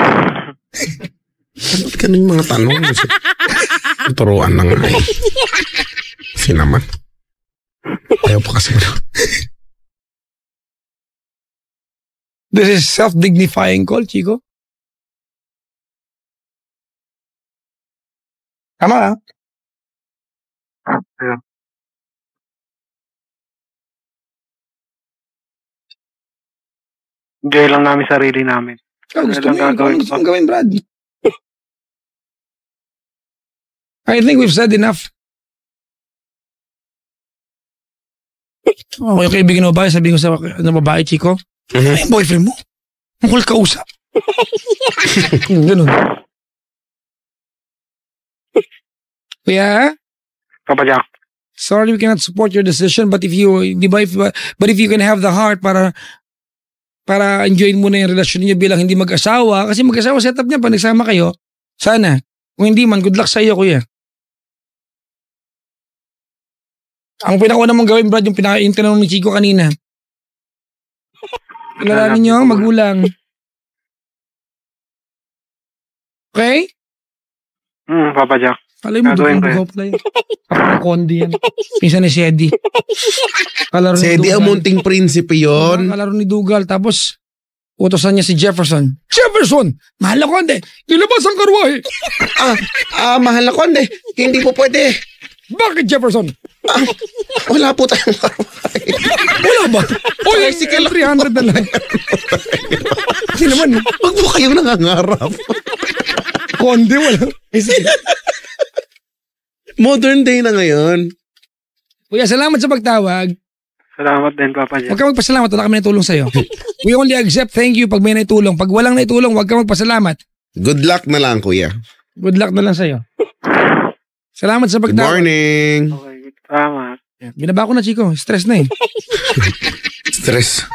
Ba't ganun yung mga tanong? Turuan na nga eh. Kasi naman. Ayaw pa kasi mo. This is self-dignifying call, Chico. Tama ha? Ayun. Enjoy lang namin sarili namin. Gusto mo Ano lang yun? Kung gagawin ano gusto ko? mong gawin, Brad? I think we've said enough. Okay, kaibigan mo ba? Sabihin ko sa babae, Chico. Ay, boyfriend mo. Ang cool kausap. Ganun. Kuya, Papa Jack. sorry we cannot support your decision, but if you can have the heart para enjoyin mo na yung relasyon niyo bilang hindi mag-asawa, kasi mag-asawa setup niya pag nagsama kayo, sana. Kung hindi man, good luck sa iyo, kuya. Ang pinakauna mong gawin, Brad, yung tinanong ni Chico kanina. Kilalanin niyo ang magulang. Okay? Papa Jack. Alam mo, Gagawin ko dugo pala yun. Ako ng Kondi yan. Pinsan ni Sedi. Kalaro ni Sedi ang Dugal. munting prinsipe yun. Kalaro ni Dugal. Tapos, utosan niya si Jefferson. Jefferson! Mahal na Konde! Ilabas ang karwahe! Mahal na konde. Hindi po pwede. Bakit Jefferson? Wala po tayong karwahe. Wala ba? O yung 300 na lang. Kasi naman, Huwag po kayong nangangarap. Konde wala. Modern day na ngayon. Kuya, salamat sa pagtawag. Salamat din, Papa Jack. Huwag ka magpasalamat, wala kami naitulong sa'yo. We only accept thank you pag may naitulong. Pag walang naitulong, huwag ka magpasalamat. Good luck na lang, kuya. Good luck na lang sa'yo. Salamat sa Good pagtawag. morning. Okay, salamat. Binaba ko na, Chico. Stress na eh. Stress.